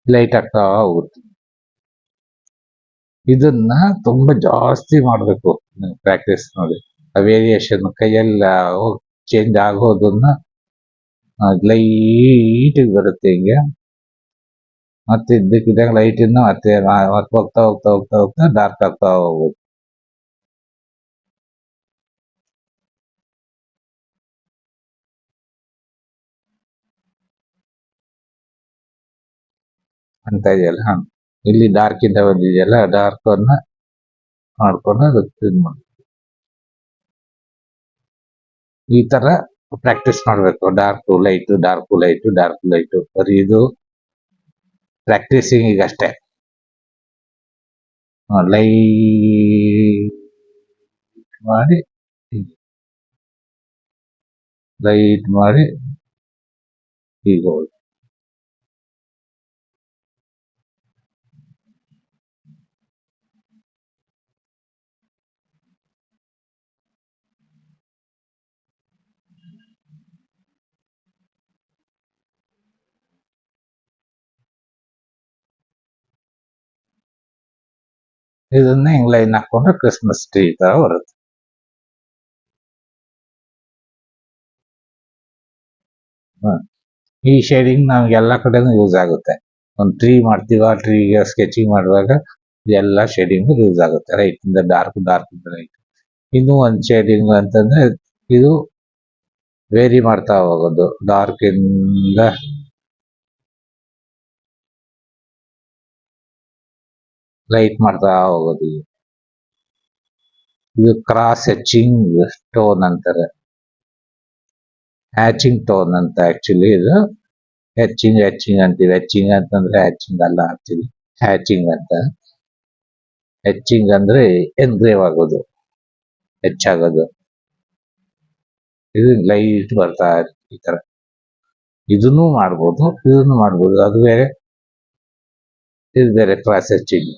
ಲೈಟ್ ಆಗ್ತಾ ಹೋಗುತ್ತೆ. ಇದನ್ನ ತುಂಬಾ ಜಾಸ್ತಿ ಮಾಡ್ಬೇಕು ಪ್ರಾಕ್ಟೀಸ್. ನೋಡಿ ಆ ವೇರಿಯೇಷನ್ ಕೈಯೆಲ್ಲ ಚೇಂಜ್ ಆಗೋದನ್ನ ಲೈಟ್ ಬರುತ್ತೆ ಹಿಂಗೆ, ಮತ್ತೆ ಇದ್ದಕ್ಕಿದ್ದಂಗೆ ಲೈಟ್ ಇಂದ ಮತ್ತೆ ಹೋಗ್ತಾ ಹೋಗ್ತಾ ಹೋಗ್ತಾ ಹೋಗ್ತಾ ಡಾರ್ಕ್ ಆಗ್ತಾ ಹೋಗ್ಬೋದು. ಅಂತ ಇದೆಯಲ್ಲ, ಇಲ್ಲಿ ಡಾರ್ಕ್ ಇಂದ ಬಂದಿದೆಯಲ್ಲ, ಡಾರ್ಕ್ ಅನ್ನ ಮಾಡ್ಕೊಂಡು ಅದು ಈ ತರ ಪ್ರಾಕ್ಟೀಸ್ ಮಾಡ್ಬೇಕು. Dark light dark light dark light, ಬರೀ ಇದು ಪ್ರಾಕ್ಟೀಸಿಂಗ್ ಈಗ ಅಷ್ಟೇ. ಲೈಟ್ ಮಾಡಿ ಈಗ ಇದನ್ನ ಹಿಂಗ್ ಲೈನ್ ಹಾಕೊಂಡ್ರೆ ಕ್ರಿಸ್ಮಸ್ ಟ್ರೀ ತರ ಬರುತ್ತೆ. ಈ ಶೇಡಿಂಗ್ ನಮ್ಗೆ ಎಲ್ಲಾ ಕಡೆನೂ ಯೂಸ್ ಆಗುತ್ತೆ. ಒಂದು ಟ್ರೀ ಮಾಡ್ತೀವ, ಟ್ರೀಗೆ ಸ್ಕೆಚಿಂಗ್ ಮಾಡುವಾಗ ಎಲ್ಲ ಶೇಡಿಂಗ್ ಯೂಸ್ ಆಗುತ್ತೆ. ರೈಟ್ ಇಂದ ಡಾರ್ಕ್, ಡಾರ್ಕ್ ಇಂದ ಲೈಟ್. ಇನ್ನು ಒಂದು ಶೇಡಿಂಗ್ ಅಂತಂದ್ರೆ ಇದು ವೇರಿ ಮಾಡ್ತಾ ಹೋಗೋದು, ಡಾರ್ಕ್ ಇಂದ ಲೈಟ್ ಮಾಡ್ತಾ ಹೋಗೋದು. ಇದು ಕ್ರಾಸ್ ಹೆಚಿಂಗ್ ಟೋನ್ ಅಂತಾರೆ, ಹ್ಯಾಚಿಂಗ್ ಟೋನ್ ಅಂತ. ಆಕ್ಚುಲಿ ಇದು ಹೆಚಿಂಗ್ ಅಂತೀವಿ. ಹೆಚಿಂಗ್ ಅಂತಂದ್ರೆ ಹ್ಯಾಚಿಂಗ್ ಅಲ್ಲ, ಆಕ್ಚುಲಿ ಹ್ಯಾಚಿಂಗ್ ಅಂತ. ಹೆಚಿಂಗ್ ಅಂದ್ರೆ ಎನ್ಗ್ರೇವ್ ಆಗೋದು, ಹೆಚ್ಚಾಗೋದು. ಇದು ಲೈಟ್ ಬರ್ತಾ ಈ ತರ. ಇದನ್ನು ಮಾಡ್ಬೋದು, ಅದು ಬೇರೆ, ಇದು ಬೇರೆ ಕ್ರಾಸ್ ಹೆಚಿಂಗ್.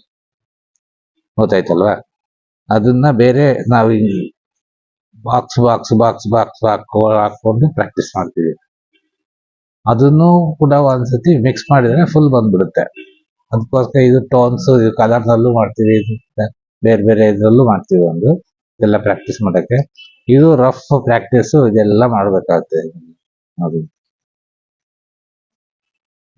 ಗೊತ್ತಾಯ್ತಲ್ವಾ? ಅದನ್ನ ಬೇರೆ ನಾವು ಬಾಕ್ಸ್ ಹಾಕೊಂಡು ಪ್ರಾಕ್ಟೀಸ್ ಮಾಡ್ತೀವಿ. ಅದನ್ನು ಕೂಡ ಒಂದ್ಸತಿ ಮಿಕ್ಸ್ ಮಾಡಿದ್ರೆ ಫುಲ್ ಬಂದ್ಬಿಡುತ್ತೆ. ಅದಕ್ಕೋಸ್ಕರ ಇದು ಟೋನ್ಸ್, ಇದು ಕಲರ್ನಲ್ಲೂ ಮಾಡ್ತೀವಿ, ಬೇರೆ ಬೇರೆ ಇದ್ರಲ್ಲೂ ಮಾಡ್ತೀವಿ. ಇದೆಲ್ಲ ಪ್ರಾಕ್ಟೀಸ್ ಮಾಡಕ್ಕೆ. ಇದು ರಫ್ ಪ್ರಾಕ್ಟೀಸ್, ಇದೆಲ್ಲ ಮಾಡ್ಬೇಕಾಗುತ್ತೆ. ಅದು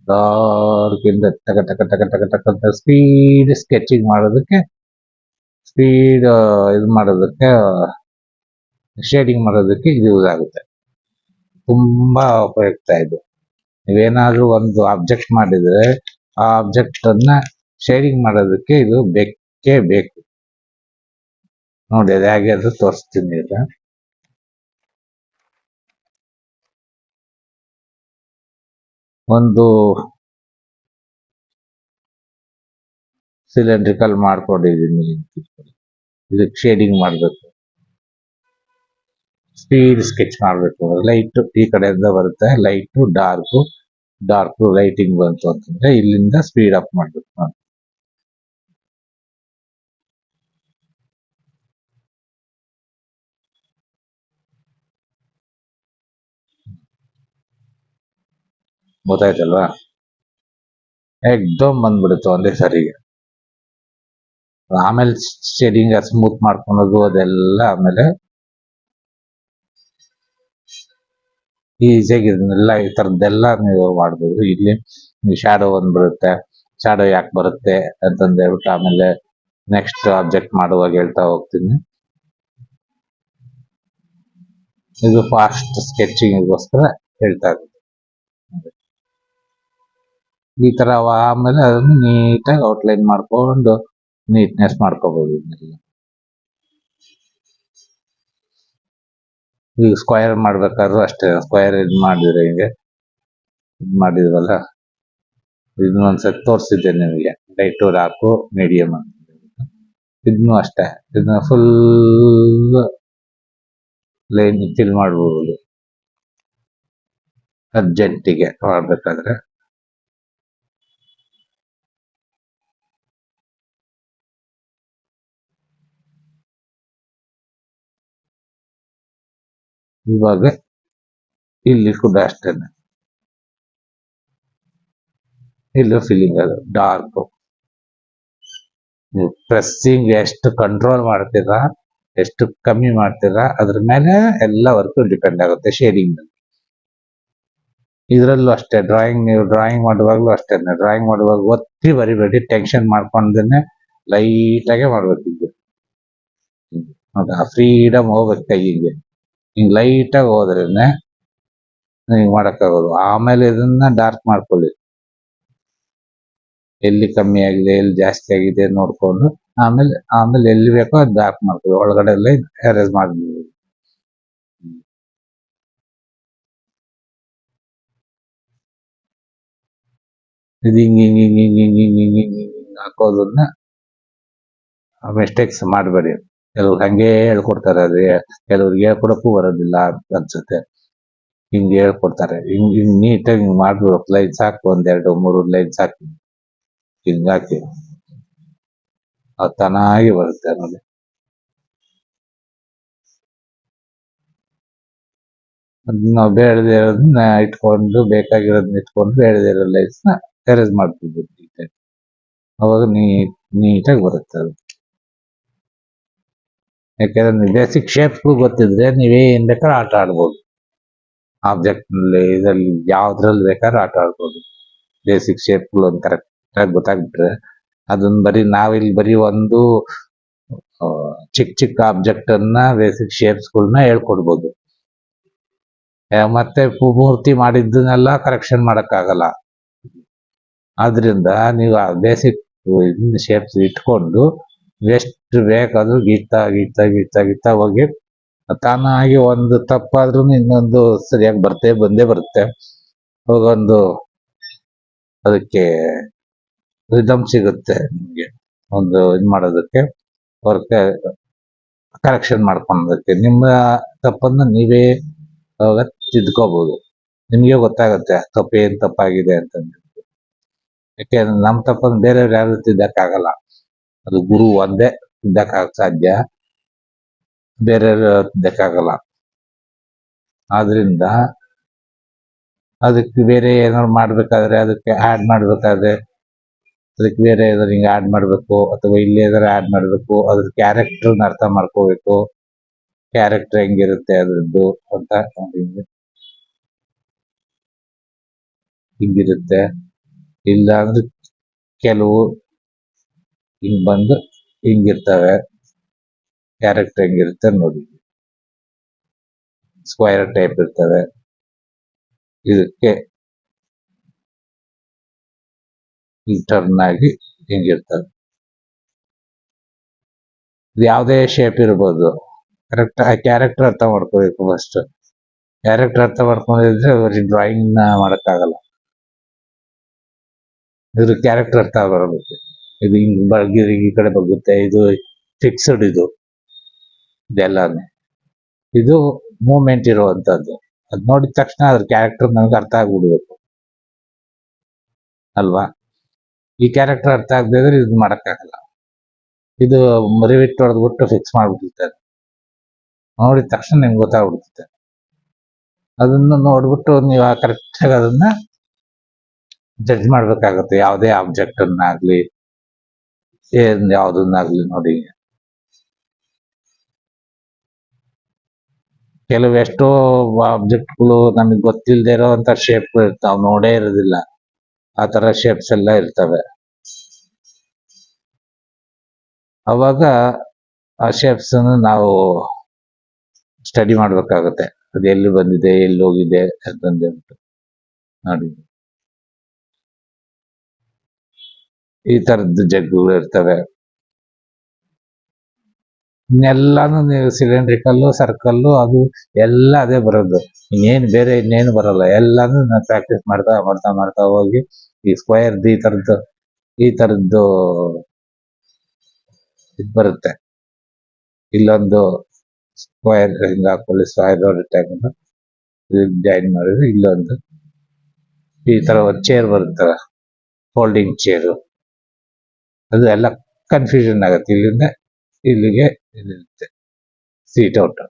ಡಾರ್ಕಿಂದ ಟಕ ಟಕ ಟಕ ಟಕ ಟಕ ಅಂತ ಸ್ಪೀಡ್ ಸ್ಕೆಚಿಂಗ್ ಮಾಡೋದಕ್ಕೆ, ಸ್ಪೀಡ್ ಇದು ಮಾಡೋದಕ್ಕೆ, ಶೇಡಿಂಗ್ ಮಾಡೋದಕ್ಕೆ ಇದು ಯೂಸ್ ಆಗುತ್ತೆ. ತುಂಬಾ ಉಪಯುಕ್ತ ಇದು. ನೀವೇನಾದ್ರೂ ಒಂದು ಆಬ್ಜೆಕ್ಟ್ ಮಾಡಿದ್ರೆ ಆ ಆಬ್ಜೆಕ್ಟ್ ಅನ್ನ ಶೇಡಿಂಗ್ ಮಾಡೋದಕ್ಕೆ ಇದು ಬೇಕೇ ಬೇಕು. ನೋಡಿ ಅದು ಹೇಗೆ ಅಂತ ತೋರಿಸ್ತೀನಿ ಈಗ. ಒಂದು ಸಿಲಿಂಡ್ರಿಕಲ್ ಮಾಡ್ಕೊಂಡಿದ್ದೀನಿ, ಇದಕ್ಕೆ ಶೇಡಿಂಗ್ ಮಾಡಬೇಕು, ಸ್ಪೀಡ್ ಸ್ಕೆಚ್ ಮಾಡಬೇಕು. ಲೈಟ್ ಈ ಕಡೆಯಿಂದ ಬರುತ್ತೆ, ಲೈಟು ಡಾರ್ಕ್ ಲೈಟಿಂಗ್ ಬಂತು ಅಂತಂದ್ರೆ ಇಲ್ಲಿಂದ ಸ್ಪೀಡ್ ಅಪ್ ಮಾಡ್ಬೇಕು. ಗೊತ್ತಾಯ್ತಲ್ವಾ? ಎಕ್ದಮ್ ಬಂದ್ಬಿಡುತ್ತೆ ಒಂದೇ ಸರಿಗೆ. ಆಮೇಲೆ ಶೇಡಿಂಗ್ ಸ್ಮೂತ್ ಮಾಡ್ಕೊಳೋದು ಅದೆಲ್ಲ ಆಮೇಲೆ ಈಸಿಯಾಗಿ ಇದನ್ನೆಲ್ಲ ಈ ಥರದ್ದೆಲ್ಲ ನೀವು ಮಾಡ್ಬೋದು. ಇಲ್ಲಿ ಶಾಡೋ ಒಂದು ಬರುತ್ತೆ, ಶಾಡೋ ಯಾಕೆ ಬರುತ್ತೆ ಅಂತಂದು ಹೇಳ್ಬಿಟ್ಟು ಆಮೇಲೆ ನೆಕ್ಸ್ಟ್ ಆಬ್ಜೆಕ್ಟ್ ಮಾಡುವಾಗ ಹೇಳ್ತಾ ಹೋಗ್ತೀನಿ. ಇದು ಫಾಸ್ಟ್ ಸ್ಕೆಚಿಂಗಿಗೋಸ್ಕರ ಹೇಳ್ತಾ ಇದ್ದೀನಿ. ಈ ತರ ಆಮೇಲೆ ಅದನ್ನು ನೀಟಾಗಿ ಔಟ್ಲೈನ್ ಮಾಡ್ಕೊಂಡು ನೀಟ್ನೆಸ್ ಮಾಡ್ಕೋಬಹುದು. ಈಗ ಸ್ಕ್ವಯರ್ ಮಾಡ್ಬೇಕಾದ್ರೂ ಅಷ್ಟೇ, ಸ್ಕ್ವಯರ್ ಇದು ಮಾಡಿದ್ರೆ ಹಿಂಗೆ ಇದು ಮಾಡಿದ್ವಲ್ಲ, ಇದನ್ನ ಒಂದ್ಸತಿ ತೋರಿಸಿದ್ದೆ ನಿಮಗೆ, ಲೈಟು ಡಾರ್ಕು ಮೀಡಿಯಮ್ ಅಂತ. ಇದನ್ನು ಅಷ್ಟೇ, ಇದನ್ನ ಫುಲ್ ಲೈನ್ ಫಿಲ್ ಮಾಡ್ಬೋದು ಅರ್ಜೆಂಟಿಗೆ ಮಾಡ್ಬೇಕಾದ್ರೆ. ಇವಾಗ ಇಲ್ಲಿ ಕೂಡ ಅಷ್ಟೇನೆ, ಇಲ್ಲಿ ಫಿಲ್ಲಿಂಗ್ ಅದು ಡಾರ್ಕ್. ನೀವು ಪ್ರೆಸ್ಸಿಂಗ್ ಎಷ್ಟು ಕಂಟ್ರೋಲ್ ಮಾಡ್ತೀರಾ, ಎಷ್ಟು ಕಮ್ಮಿ ಮಾಡ್ತೀರಾ ಅದ್ರ ಮೇಲೆ ಎಲ್ಲ ವರ್ಕ್ ಡಿಪೆಂಡ್ ಆಗುತ್ತೆ. ಶೇಡಿಂಗ್ ಇದರಲ್ಲೂ ಅಷ್ಟೇ, ನೀವು ಡ್ರಾಯಿಂಗ್ ಮಾಡುವಾಗಲೂ ಅಷ್ಟೇ, ಡ್ರಾಯಿಂಗ್ ಮಾಡುವಾಗ ಒತ್ತಿ ಬರಿಬೇಡಿ, ಟೆನ್ಷನ್ ಮಾಡ್ಕೊಂಡೇನೆ ಲೈಟಾಗೆ ಮಾಡ್ಬೇಕು. ಹಿಂಗೆ ಫ್ರೀಡಮ್ ಹೋಗ್ಬೇಕು ಕೈಗೆ, ಹಿಂಗೆ ಲೈಟಾಗಿ ಹೋದ್ರೇನೆ ಹಿಂಗೆ ಮಾಡೋಕ್ಕಾಗೋದು. ಆಮೇಲೆ ಇದನ್ನ ಡಾರ್ಕ್ ಮಾಡ್ಕೊಳ್ಳಿ, ಎಲ್ಲಿ ಕಮ್ಮಿ ಆಗಿದೆ ಎಲ್ಲಿ ಜಾಸ್ತಿ ಆಗಿದೆ ನೋಡ್ಕೊಂಡು ಆಮೇಲೆ ಎಲ್ಲಿ ಬೇಕೋ ಅದು ಡಾರ್ಕ್ ಮಾಡ್ಕೊಳ್ಳಿ, ಒಳಗಡೆ ಎಲ್ಲ ಎರೇಸ್ ಮಾಡ್ಬೋದು. ಇದು ಹಿಂಗೆ ಹಾಕೋದನ್ನ ಮಿಸ್ಟೇಕ್ಸ್ ಮಾಡಬೇಡಿ. ಕೆಲವ್ರು ಹಂಗೆ ಹೇಳ್ಕೊಡ್ತಾರೆ, ಅದೇ ಕೆಲವ್ರಿಗೆ ಹೇಳ್ಕೊಡಕ್ಕೂ ಬರೋದಿಲ್ಲ ಅನ್ಸುತ್ತೆ. ಹಿಂಗೆ ಹೇಳ್ಕೊಡ್ತಾರೆ, ಹಿಂಗೆ ನೀಟಾಗಿ ಹಿಂಗೆ ಮಾಡ್ಬೇಕು. ಲೈನ್ಸ್ ಹಾಕಿ 1, 2, 3 ಲೈನ್ಸ್ ಹಾಕಿ ಹಿಂಗೆ ಹಾಕಿ ಅದು ಚೆನ್ನಾಗಿ ಬರುತ್ತೆ ನೋಡಿ. ನಾವು ಬೇಡದೇ ಇರೋದನ್ನ ಇಟ್ಕೊಂಡು, ಬೇಕಾಗಿರೋದನ್ನ ಇಟ್ಕೊಂಡು ಬೇಡದೇ ಇರೋ ಲೈನ್ಸ್ನ ಎರೇಸ್ ಮಾಡ್ತಿದ್ವಿ ನೀಟಾಗಿ. ಅವಾಗ ನೀಟಾಗಿ ಬರುತ್ತೆ ಅದು. ಯಾಕೆಂದ್ರೆ ಬೇಸಿಕ್ ಶೇಪ್ಗಳು ಗೊತ್ತಿದ್ರೆ ನೀವೇನ್ ಬೇಕಾದ್ರೂ ಆಟ ಆಡ್ಬೋದು. ಆಬ್ಜೆಕ್ಟ್ ನಲ್ಲಿ ಇದರಲ್ಲಿ ಯಾವ್ದ್ರಲ್ಲಿ ಬೇಕಾದ್ರೂ ಆಟ ಆಡ್ಬೋದು. ಬೇಸಿಕ್ ಶೇಪ್ಗಳು ಒಂದು ಕರೆಕ್ಟ್ ಆಗಿ ಗೊತ್ತಾಗ್ಬಿಟ್ರೆ ಅದನ್ನ ನಾವಿಲ್ಲಿ ಬರೀ ಒಂದು ಚಿಕ್ಕ ಆಬ್ಜೆಕ್ಟ್ ಅನ್ನ ಬೇಸಿಕ್ ಶೇಪ್ಸ್ಗಳನ್ನ ಹೇಳ್ಕೊಡ್ಬೋದು. ಮತ್ತೆ ಪೂರ್ತಿ ಮಾಡಿದ್ದನ್ನೆಲ್ಲ ಕರೆಕ್ಷನ್ ಮಾಡಕ್ಕಾಗಲ್ಲ. ಆದ್ರಿಂದ ನೀವು ಆ ಬೇಸಿಕ್ ಶೇಪ್ಸ್ ಇಟ್ಕೊಂಡು ಎಷ್ಟು ಬೇಕಾದ್ರೂ ಗೀತಾ ಗೀತಾ ಗೀತಾ ಗೀತಾ ಹೋಗಿ ತಾನಾಗಿ ಒಂದು ತಪ್ಪಾದ್ರೂ ಇನ್ನೊಂದು ಸರಿಯಾಗಿ ಬಂದೇ ಬರುತ್ತೆ. ಹೋಗೊಂದು ಅದಕ್ಕೆ ರಿದಮ್ ಸಿಗುತ್ತೆ ನಿಮ್ಗೆ ಒಂದು ಇದು ಮಾಡೋದಕ್ಕೆ, ವರ್ಕ್ ಕರೆಕ್ಷನ್ ಮಾಡ್ಕೊಳೋದಕ್ಕೆ. ನಿಮ್ಮ ತಪ್ಪನ್ನು ನೀವೇ ಅವಾಗ ತಿದ್ಕೋಬಹುದು. ನಿಮ್ಗೆ ಗೊತ್ತಾಗುತ್ತೆ ತಪ್ಪು ಏನ್ ತಪ್ಪಾಗಿದೆ ಅಂತಂದ್ರೆ. ಯಾಕೆಂದ್ರೆ ನಮ್ಮ ತಪ್ಪನ್ನು ಬೇರೆಯವ್ರು ಯಾರು ತಿದ್ದಕ್ಕಾಗಲ್ಲ. ಅದು ಗುರು ಒಂದೇ ತಿದ್ದಕ್ಕಾಗ ಸಾಧ್ಯ, ಬೇರೆಯವ್ರು ತಿದ್ದಕ್ಕಾಗಲ್ಲ. ಆದ್ರಿಂದ ಅದಕ್ಕೆ ಬೇರೆ ಏನಾದ್ರು ಮಾಡ್ಬೇಕಾದ್ರೆ, ಅದಕ್ಕೆ ಆಡ್ ಮಾಡ್ಬೇಕಾದ್ರೆ, ಅದಕ್ಕೆ ಬೇರೆ ಏನಾದ್ರು ಹಿಂಗೆ ಆಡ್ ಮಾಡ್ಬೇಕು ಅಥವಾ ಇಲ್ಲಿ ಏನಾದ್ರು ಆಡ್ ಮಾಡ್ಬೇಕು, ಅದ್ರ ಕ್ಯಾರೆಕ್ಟರ್ನ ಅರ್ಥ ಮಾಡ್ಕೋಬೇಕು. ಕ್ಯಾರೆಕ್ಟರ್ ಹೆಂಗಿರುತ್ತೆ ಅದ್ರದ್ದು ಅಂತ ಹಿಂಗಿರುತ್ತೆ. ಇಲ್ಲ ಅಂದ್ರೆ ಕೆಲವು ಹಿಂಗ್ ಬಂದು ಹಿಂಗಿರ್ತವೆ. ಕ್ಯಾರೆಕ್ಟರ್ ಹೆಂಗಿರುತ್ತೆ ನೋಡಿ, ಸ್ಕ್ವೈರ್ ಟೈಪ್ ಇರ್ತವೆ. ಇದಕ್ಕೆ ಟರ್ನ್ ಆಗಿ ಹಿಂಗಿರ್ತವೆ. ಇದು ಯಾವುದೇ ಶೇಪ್ ಇರ್ಬೋದು. ಕರೆಕ್ಟ್ ಆ ಕ್ಯಾರೆಕ್ಟರ್ ಅರ್ಥ ಮಾಡ್ಕೋಬೇಕು ಫಸ್ಟ್. ಕ್ಯಾರೆಕ್ಟರ್ ಅರ್ಥ ಮಾಡ್ಕೊಂಡಿದ್ರೆ ಅವ್ರಿಗೆ ಡ್ರಾಯಿಂಗ್ ನ ಮಾಡಕ್ಕಾಗಲ್ಲ. ಇದ್ರ ಕ್ಯಾರೆಕ್ಟರ್ ಅರ್ಥ ಬರಬೇಕು. ಇದು ಹಿಂಗ್ ಬಗ್ಗಿ ಈ ಕಡೆ ಬಗ್ಗುತ್ತೆ, ಇದು ಫಿಕ್ಸ್ಡ್, ಇದೆಲ್ಲಾನು ಇದು ಮೂವ್ಮೆಂಟ್ ಇರುವಂತದ್ದು. ಅದ್ ನೋಡಿದ ತಕ್ಷಣ ಅದ್ರ ಕ್ಯಾರೆಕ್ಟರ್ ನಮ್ಗೆ ಅರ್ಥ ಆಗ್ಬಿಡ್ಬೇಕು ಅಲ್ವಾ. ಈ ಕ್ಯಾರೆಕ್ಟರ್ ಅರ್ಥ ಆಗದೆ ಇದ್ರೆ ಇದು ಮಾಡಕ್ಕಾಗಲ್ಲ. ಇದು ರಿವಿಟ್ ಹೊಡೆದ್ಬಿಟ್ಟು ಫಿಕ್ಸ್ ಮಾಡ್ಬಿಟ್ಟಿರ್ತಾರೆ, ನೋಡಿದ ತಕ್ಷಣ ನಿಮ್ಗೆ ಗೊತ್ತಾಗ್ಬಿಡ್ತದೆ. ಅದನ್ನ ನೋಡ್ಬಿಟ್ಟು ನೀವು ಕರೆಕ್ಟಾಗಿ ಅದನ್ನ ಜಡ್ಜ್ ಮಾಡ್ಬೇಕಾಗತ್ತೆ. ಯಾವುದೇ ಆಬ್ಜೆಕ್ಟ್ ಅನ್ನಾಗ್ಲಿ ಯಾವ್ದನ್ನಾಗ್ಲಿ ನೋಡಿ. ಕೆಲವು ಎಷ್ಟೋ ಆಬ್ಜೆಕ್ಟ್ಗಳು ನಮಗೆ ಗೊತ್ತಿಲ್ಲದೆ ಇರೋಂತ ಶೇಪ್ ಇರ್ತಾವ, ನೋಡೇ ಇರೋದಿಲ್ಲ. ಆ ತರ ಶೇಪ್ಸ್ ಎಲ್ಲ ಇರ್ತವೆ. ಅವಾಗ ಆ ಶೇಪ್ಸ್ ನಾವು ಸ್ಟಡಿ ಮಾಡ್ಬೇಕಾಗತ್ತೆ. ಅದು ಎಲ್ಲಿ ಬಂದಿದೆ, ಎಲ್ಲಿ ಹೋಗಿದೆ ಅಂತಂದ್ಬಿಟ್ಟು ನೋಡಿ. ಈ ತರದ್ದು ಜಗ್ಗುಗಳು ಇರ್ತವೆ. ಇನ್ನೆಲ್ಲಾನು ನೀವು ಸಿಲಿಂಡ್ರಿಕಲ್ಲು, ಸರ್ಕಲ್ಲು, ಅದು ಎಲ್ಲ ಅದೇ ಬರೋದು. ಇನ್ನೇನು ಬೇರೆ ಇನ್ನೇನು ಬರಲ್ಲ. ಎಲ್ಲಾನು ನಾವು ಪ್ರಾಕ್ಟೀಸ್ ಮಾಡ್ತಾ ಮಾಡ್ತಾ ಮಾಡ್ತಾ ಹೋಗಿ ಈ ಸ್ಕ್ವೈರ್ ಈ ತರದ್ದು ಇದು ಬರುತ್ತೆ. ಇಲ್ಲೊಂದು ಸ್ಕ್ವೈರ್ ಹಿಂಗ ಹಾಕೊಳ್ಳಿ, ಸ್ಕ್ವೈರ್ ರೆಕ್ಟಾಂಗಲ್ ಜಾಯಿನ್ ಮಾಡಿದ್ರೆ ಇಲ್ಲೊಂದು ಈ ತರ ಒಂದು ಚೇರ್ ಬರುತ್ತಲ್ಲ, ಫೋಲ್ಡಿಂಗ್ ಚೇರು. ಅದು ಎಲ್ಲ ಕನ್ಫ್ಯೂಷನ್ ಆಗುತ್ತೆ. ಇಲ್ಲಿಂದ ಇಲ್ಲಿಗೆ ಇರುತ್ತೆ ಸೀಟ್ ಔಟ್.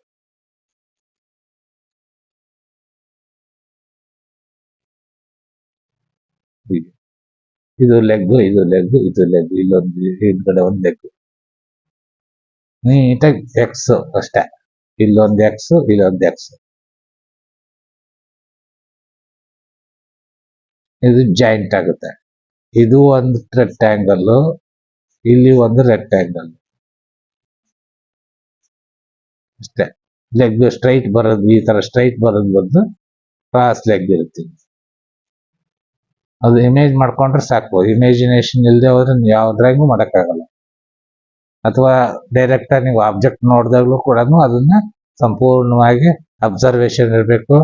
ಇದು ಲೆಗ್, ಇದು ಲೆಗ್, ಇದು ಲೆಗ್, ಇಲ್ಲೊಂದು ಹಿಂದ್ಗಡೆ ಒಂದು ಲೆಗ್. ನೀಟಾಗಿ ಎಕ್ಸ್ ಅಷ್ಟೇ. ಇಲ್ಲೊಂದು ಎಕ್ಸ್, ಇಲ್ಲೊಂದು ಎಕ್ಸ್. ಇದು ಜಾಯಿಂಟ್ ಆಗುತ್ತೆ. ಇದು ಒಂದು ರೆಕ್ಟಾಂಗಲ್, ಇಲ್ಲಿ ಒಂದು ರೆಕ್ಟಾಂಗಲ್ ಅಷ್ಟೇ. ಲೆಗ್ ಸ್ಟ್ರೈಟ್ ಬರೋದು, ಈ ತರ ಸ್ಟ್ರೈಟ್ ಬರೋದು ಬಂದು ಕ್ರಾಸ್ ಲೆಗ್ ಇರುತ್ತೆ. ಅದು ಇಮೇಜ್ ಮಾಡ್ಕೊಂಡ್ರೆ ಸಾಕು. ಇಮೇಜಿನೇಷನ್ ಇಲ್ಲದೆ ಹೋದ್ರೆ ಯಾವ ಡ್ರಾಯಿಂಗು ಮಾಡೋಕ್ಕಾಗಲ್ಲ. ಅಥವಾ ಡೈರೆಕ್ಟ್ ನೀವು ಆಬ್ಜೆಕ್ಟ್ ನೋಡಿದಾಗ್ಲೂ ಕೂಡ ಅದನ್ನ ಸಂಪೂರ್ಣವಾಗಿ ಅಬ್ಸರ್ವೇಷನ್ ಇರಬೇಕು.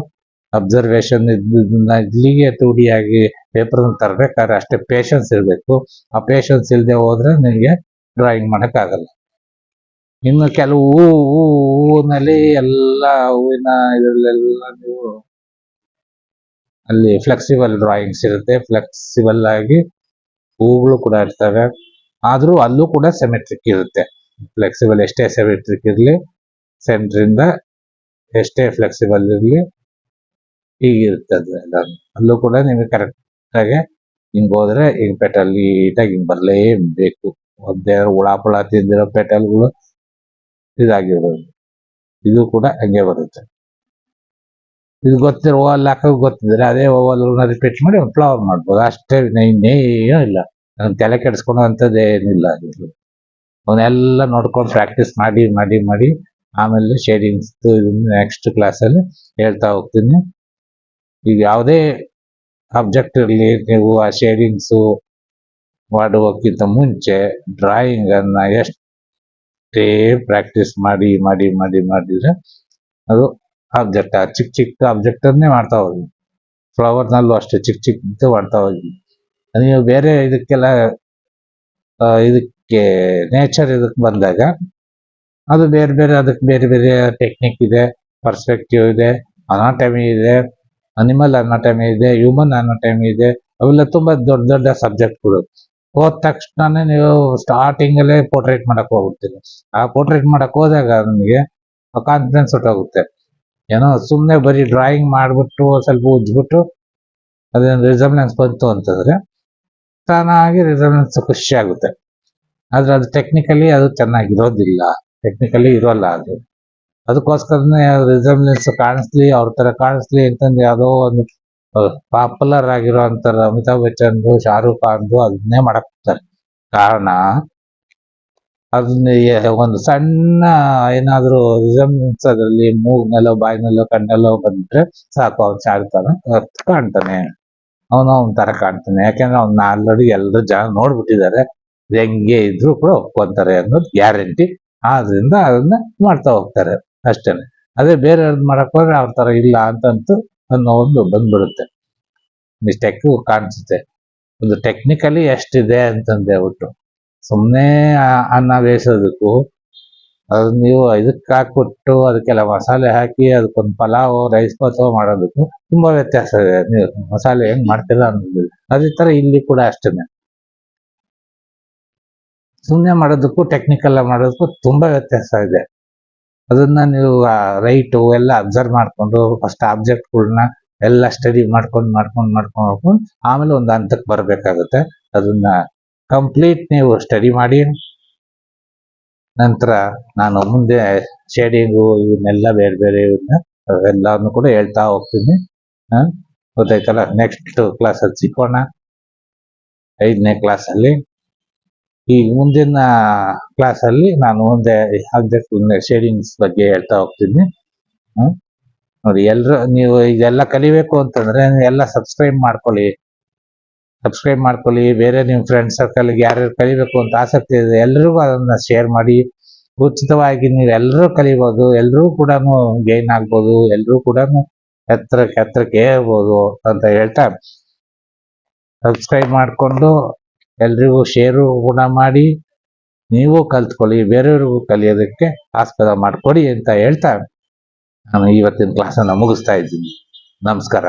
ಅಬ್ಸರ್ವೇಷನ್ ಇಲ್ಲಿಗೆ 2D ಆಗಿ ಪೇಪರ್ ತರಬೇಕಾದ್ರೆ ಅಷ್ಟೇ ಪೇಷನ್ಸ್ ಇರಬೇಕು. ಆ ಪೇಷನ್ಸ್ ಇಲ್ಲದೆ ಹೋದ್ರೆ ನಿಮಗೆ ಡ್ರಾಯಿಂಗ್ ಮಾಡೋಕ್ಕಾಗಲ್ಲ. ಇನ್ನು ಕೆಲವು ಹೂವಿನಲ್ಲಿ ಎಲ್ಲ ಹೂವಿನ ಇದರಲ್ಲೆಲ್ಲ ನೀವು ಅಲ್ಲಿ ಫ್ಲೆಕ್ಸಿಬಲ್ ಡ್ರಾಯಿಂಗ್ಸ್ ಇರುತ್ತೆ. ಫ್ಲೆಕ್ಸಿಬಲ್ ಆಗಿ ಹೂಗಳು ಕೂಡ ಇರ್ತವೆ. ಆದ್ರೂ ಅಲ್ಲೂ ಕೂಡ ಸೆಮೆಟ್ರಿಕ್ ಇರುತ್ತೆ. ಫ್ಲೆಕ್ಸಿಬಲ್ ಎಷ್ಟೇ ಸೆಮೆಟ್ರಿಕ್ ಇರಲಿ, ಸೆಂಟ್ರಿಂದ ಎಷ್ಟೇ ಫ್ಲೆಕ್ಸಿಬಲ್ ಇರಲಿ, ಹೀಗಿರುತ್ತೆ ಅದು ಎಲ್ಲ. ಅಲ್ಲೂ ಕೂಡ ನಿಮಗೆ ಕರೆಕ್ಟಾಗಿ ಹಿಂಗೆ ಹೋದ್ರೆ ಹಿಂಗೆ ಪೆಟಲ್ ನೀಟಾಗಿ ಹಿಂಗೆ ಬರಲೇಬೇಕು. ಒಂದೇ ಹುಳ ತಿಂದಿರೋ ಪೆಟಲ್ಗಳು ಇದಾಗಿರೋದು. ಇದು ಕೂಡ ಹಂಗೆ ಬರುತ್ತೆ. ಇದು ಗೊತ್ತಿರೋ ಓವಲ್ ಹಾಕೋಕೆ ಗೊತ್ತಿದ್ರೆ ಅದೇ ಓವಲ್ ರಿಪೀಟ್ ಮಾಡಿ ಒಂದು ಫ್ಲವರ್ ಮಾಡ್ಬೋದು ಅಷ್ಟೇ. ಇನ್ನೇನೂ ಇಲ್ಲ. ನಾನು ತಲೆ ಕೆಡಿಸ್ಕೊಳೋ ಅಂಥದ್ದು ಏನಿಲ್ಲ. ಅವನ್ನೆಲ್ಲ ನೋಡ್ಕೊಂಡು ಪ್ರಾಕ್ಟೀಸ್ ಮಾಡಿ ಮಾಡಿ ಮಾಡಿ ಆಮೇಲೆ ಶೇಡಿಂಗ್ಸ್ ಇದನ್ನ ನೆಕ್ಸ್ಟ್ ಕ್ಲಾಸಲ್ಲಿ ಹೇಳ್ತಾ ಹೋಗ್ತೀನಿ. ಈಗ ಯಾವುದೇ ಆಬ್ಜೆಕ್ಟ್ ಇರಲಿ, ನೀವು ಆ ಶೇಡಿಂಗ್ಸು ಮಾಡುವಕ್ಕಿಂತ ಮುಂಚೆ ಡ್ರಾಯಿಂಗ್ ಅನ್ನ ಎಷ್ಟು ಅಷ್ಟೇ ಪ್ರಾಕ್ಟೀಸ್ ಮಾಡಿ ಮಾಡಿ ಮಾಡಿ ಮಾಡಿದ್ರೆ ಅದು ಆಬ್ಜೆಕ್ಟ್ ಚಿಕ್ಕ ಚಿಕ್ಕ ಆಬ್ಜೆಕ್ಟನ್ನೇ ಮಾಡ್ತಾ ಹೋಗಿ. ಫ್ಲವರ್ನಲ್ಲೂ ಅಷ್ಟೇ ಚಿಕ್ಕ ಚಿಕ್ಕದು ಮಾಡ್ತಾ ಹೋಗಿ. ನೀವು ಬೇರೆ ಇದಕ್ಕೆಲ್ಲ ಇದಕ್ಕೆ ನೇಚರ್ ಇದಕ್ಕೆ ಬಂದಾಗ ಅದು ಬೇರೆ ಬೇರೆ, ಅದಕ್ಕೆ ಬೇರೆ ಬೇರೆ ಟೆಕ್ನಿಕ್ ಇದೆ, ಪರ್ಸ್ಪೆಕ್ಟಿವ್ ಇದೆ, ಅನಾಟಮಿ ಇದೆ, ಅನಿಮಲ್ ಅನಾಟಮಿ ಇದೆ, ಹ್ಯೂಮನ್ ಅನಾಟಮಿ ಇದೆ. ಅವೆಲ್ಲ ತುಂಬಾ ದೊಡ್ಡ ದೊಡ್ಡ ಸಬ್ಜೆಕ್ಟ್ಗಳು. ಹೋದ ತಕ್ಷಣನೇ ನೀವು ಸ್ಟಾರ್ಟಿಂಗಲ್ಲೇ ಪೋರ್ಟ್ರೇಟ್ ಮಾಡಕ್ ಹೋಗ್ಬಿಡ್ತೀರಿ. ಆ ಪೋರ್ಟ್ರೇಟ್ ಮಾಡಕ್ ಹೋದಾಗ ನಮಗೆ ಕಾನ್ಫಿಡೆನ್ಸ್ ಹೊಟ್ಟೋಗುತ್ತೆ. ಏನೋ ಸುಮ್ಮನೆ ಬರೀ ಡ್ರಾಯಿಂಗ್ ಮಾಡಿಬಿಟ್ಟು ಸ್ವಲ್ಪ ಉಜ್ಬಿಟ್ಟು ಅದೇನು ರಿಸಮ್ನೆನ್ಸ್ ಬಂತು ಅಂತಂದ್ರೆ ತಾನಾಗಿ ರಿಸಮ್ನೆನ್ಸ್ ಖುಷಿ ಆಗುತ್ತೆ. ಆದ್ರೆ ಅದು ಟೆಕ್ನಿಕಲಿ ಅದು ಚೆನ್ನಾಗಿರೋದಿಲ್ಲ, ಟೆಕ್ನಿಕಲಿ ಇರೋಲ್ಲ ಅದು. ಅದಕ್ಕೋಸ್ಕರನೇ ರಿಸಮ್ನೆನ್ಸ್ ಕಾಣಿಸ್ಲಿ, ಅವ್ರ ತರ ಕಾಣಿಸ್ಲಿ ಅಂತಂದು ಯಾವುದೋ ಒಂದು ಪಾಪ್ಯುಲರ್ ಆಗಿರೋ ಅಂತಾರ ಅಮಿತಾಬ್ ಬಚ್ಚನ್ದು, ಶಾರುಖ್ ಖಾನ್ದು ಅದನ್ನೇ ಮಾಡಕ್ ಹೋಗ್ತಾರೆ. ಕಾರಣ ಅದನ್ನ ಒಂದು ಸಣ್ಣ ಏನಾದ್ರು ರಿಸಮ್ನೆನ್ಸ್ ಅದರಲ್ಲಿ ಮೂಗ್ನಲ್ಲೋ ಬಾಯಿನಲ್ಲೋ ಕಣ್ಣಲ್ಲೋ ಬಂದ್ರೆ ಸಾಕು, ಅವ್ನು ಶಾರುಖ್ ಕಾಣ್ತಾನೆ, ಅವನು ತರ ಕಾಣ್ತಾನೆ. ಯಾಕೆಂದ್ರೆ ಅವ್ನ ಆಲ್ರೆಡಿ ಎಲ್ಲರೂ ಜನ ನೋಡ್ಬಿಟ್ಟಿದ್ದಾರೆ, ಹೆಂಗೆ ಇದ್ರು ಕೂಡ ಒಪ್ಕೊಂತಾರೆ ಅನ್ನೋದು ಗ್ಯಾರಂಟಿ. ಆದ್ರಿಂದ ಅದನ್ನ ಮಾಡ್ತಾ ಹೋಗ್ತಾರೆ ಅಷ್ಟೇನೆ. ಅದೇ ಬೇರೆ ಮಾಡಕ್ ಹೋದ್ರೆ ಅವ್ರ ತರ ಇಲ್ಲ ಅಂತಂತೂ ಅನ್ನೋ ಒಂದು ಬಂದ್ಬಿಡುತ್ತೆ, ಮಿಸ್ಟೇಕ್ ಕಾಣಿಸುತ್ತೆ. ಒಂದು ಟೆಕ್ನಿಕಲಿ ಎಷ್ಟಿದೆ ಅಂತಂದು ಹೇಳ್ಬಿಟ್ಟು ಸುಮ್ಮನೆ ಅನ್ನ ಬೇಯಿಸೋದಕ್ಕೂ ಅದು ನೀವು ಇದಕ್ಕೆ ಹಾಕ್ಬಿಟ್ಟು ಅದಕ್ಕೆಲ್ಲ ಮಸಾಲೆ ಹಾಕಿ ಅದಕ್ಕೊಂದು ಪಲಾವ್ ರೈಸ್ ಬಾತ್ ಮಾಡೋದಕ್ಕೂ ತುಂಬಾ ವ್ಯತ್ಯಾಸ ಇದೆ. ನೀವು ಮಸಾಲೆ ಹೆಂಗ್ ಮಾಡ್ತೀರಾ ಅನ್ನೋದಿಲ್ಲ. ಅದೇ ತರ ಇಲ್ಲಿ ಕೂಡ ಅಷ್ಟೇನೆ, ಸುಮ್ಮನೆ ಮಾಡೋದಕ್ಕೂ ಟೆಕ್ನಿಕಲ್ ಮಾಡೋದಕ್ಕೂ ತುಂಬಾ ವ್ಯತ್ಯಾಸ ಇದೆ. ಅದನ್ನ ನೀವು ರೈಟು ಎಲ್ಲ ಅಬ್ಸರ್ವ್ ಮಾಡ್ಕೊಂಡು ಫಸ್ಟ್ ಆಬ್ಜೆಕ್ಟ್ಗಳನ್ನ ಎಲ್ಲ ಸ್ಟಡಿ ಮಾಡ್ಕೊಂಡು ಆಮೇಲೆ ಒಂದು ಹಂತಕ್ಕೆ ಬರಬೇಕಾಗುತ್ತೆ. ಅದನ್ನ ಕಂಪ್ಲೀಟ್ ನೀವು ಸ್ಟಡಿ ಮಾಡಿ ನಂತರ ನಾನು ಮುಂದೆ ಶೇಡಿಂಗು ಇವನ್ನೆಲ್ಲ ಬೇರೆ ಬೇರೆ ಎಲ್ಲಾನು ಕೂಡ ಹೇಳ್ತಾ ಹೋಗ್ತೀನಿ. ಗೊತ್ತಾಯ್ತಲ್ಲ. ನೆಕ್ಸ್ಟ್ ಕ್ಲಾಸಲ್ಲಿ ಸಿಕ್ಕೋಣ, 5ನೇ ಕ್ಲಾಸಲ್ಲಿ. ಈ ಮುಂದಿನ ಕ್ಲಾಸಲ್ಲಿ ನಾನು ಮುಂದೆ ಆಬ್ಜೆಕ್ಟ್ ಶೇಡಿಂಗ್ಸ್ ಬಗ್ಗೆ ಹೇಳ್ತಾ ಹೋಗ್ತೀನಿ. ನೋಡಿ, ನೀವು ಇದೆಲ್ಲ ಕಲಿಬೇಕು ಅಂತಂದ್ರೆ ಎಲ್ಲ ಸಬ್ಸ್ಕ್ರೈಬ್ ಮಾಡ್ಕೊಳ್ಳಿ. ಬೇರೆ ನಿಮ್ಮ ಫ್ರೆಂಡ್ ಸರ್ಕಲ್ಗೆ ಯಾರ್ಯಾರು ಕಲಿಬೇಕು ಅಂತ ಆಸಕ್ತಿ ಇದೆ ಎಲ್ರಿಗೂ ಅದನ್ನ ಶೇರ್ ಮಾಡಿ. ಉಚಿತವಾಗಿ ನೀವು ಎಲ್ಲರೂ ಕಲಿಬೋದು, ಎಲ್ಲರೂ ಕೂಡ ಗೈನ್ ಆಗ್ಬೋದು, ಎಲ್ಲರೂ ಕೂಡ ಎತ್ತರಕ್ಕೆ ಏರ್ಬೋದು ಅಂತ ಹೇಳ್ತಾ ಸಬ್ಸ್ಕ್ರೈಬ್ ಮಾಡಿಕೊಂಡು ಎಲ್ರಿಗೂ ಶೇರು ಕೂಡ ಮಾಡಿ, ನೀವು ಕಲ್ತ್ಕೊಳ್ಳಿ, ಬೇರೆಯವ್ರಿಗೂ ಕಲಿಯೋದಕ್ಕೆ ಆಸ್ಪದ ಮಾಡಿಕೊಡಿ ಅಂತ ಹೇಳ್ತಾ ನಾನು ಇವತ್ತಿನ ಕ್ಲಾಸನ್ನು ಮುಗಿಸ್ತಾ ಇದ್ದೀನಿ. ನಮಸ್ಕಾರ.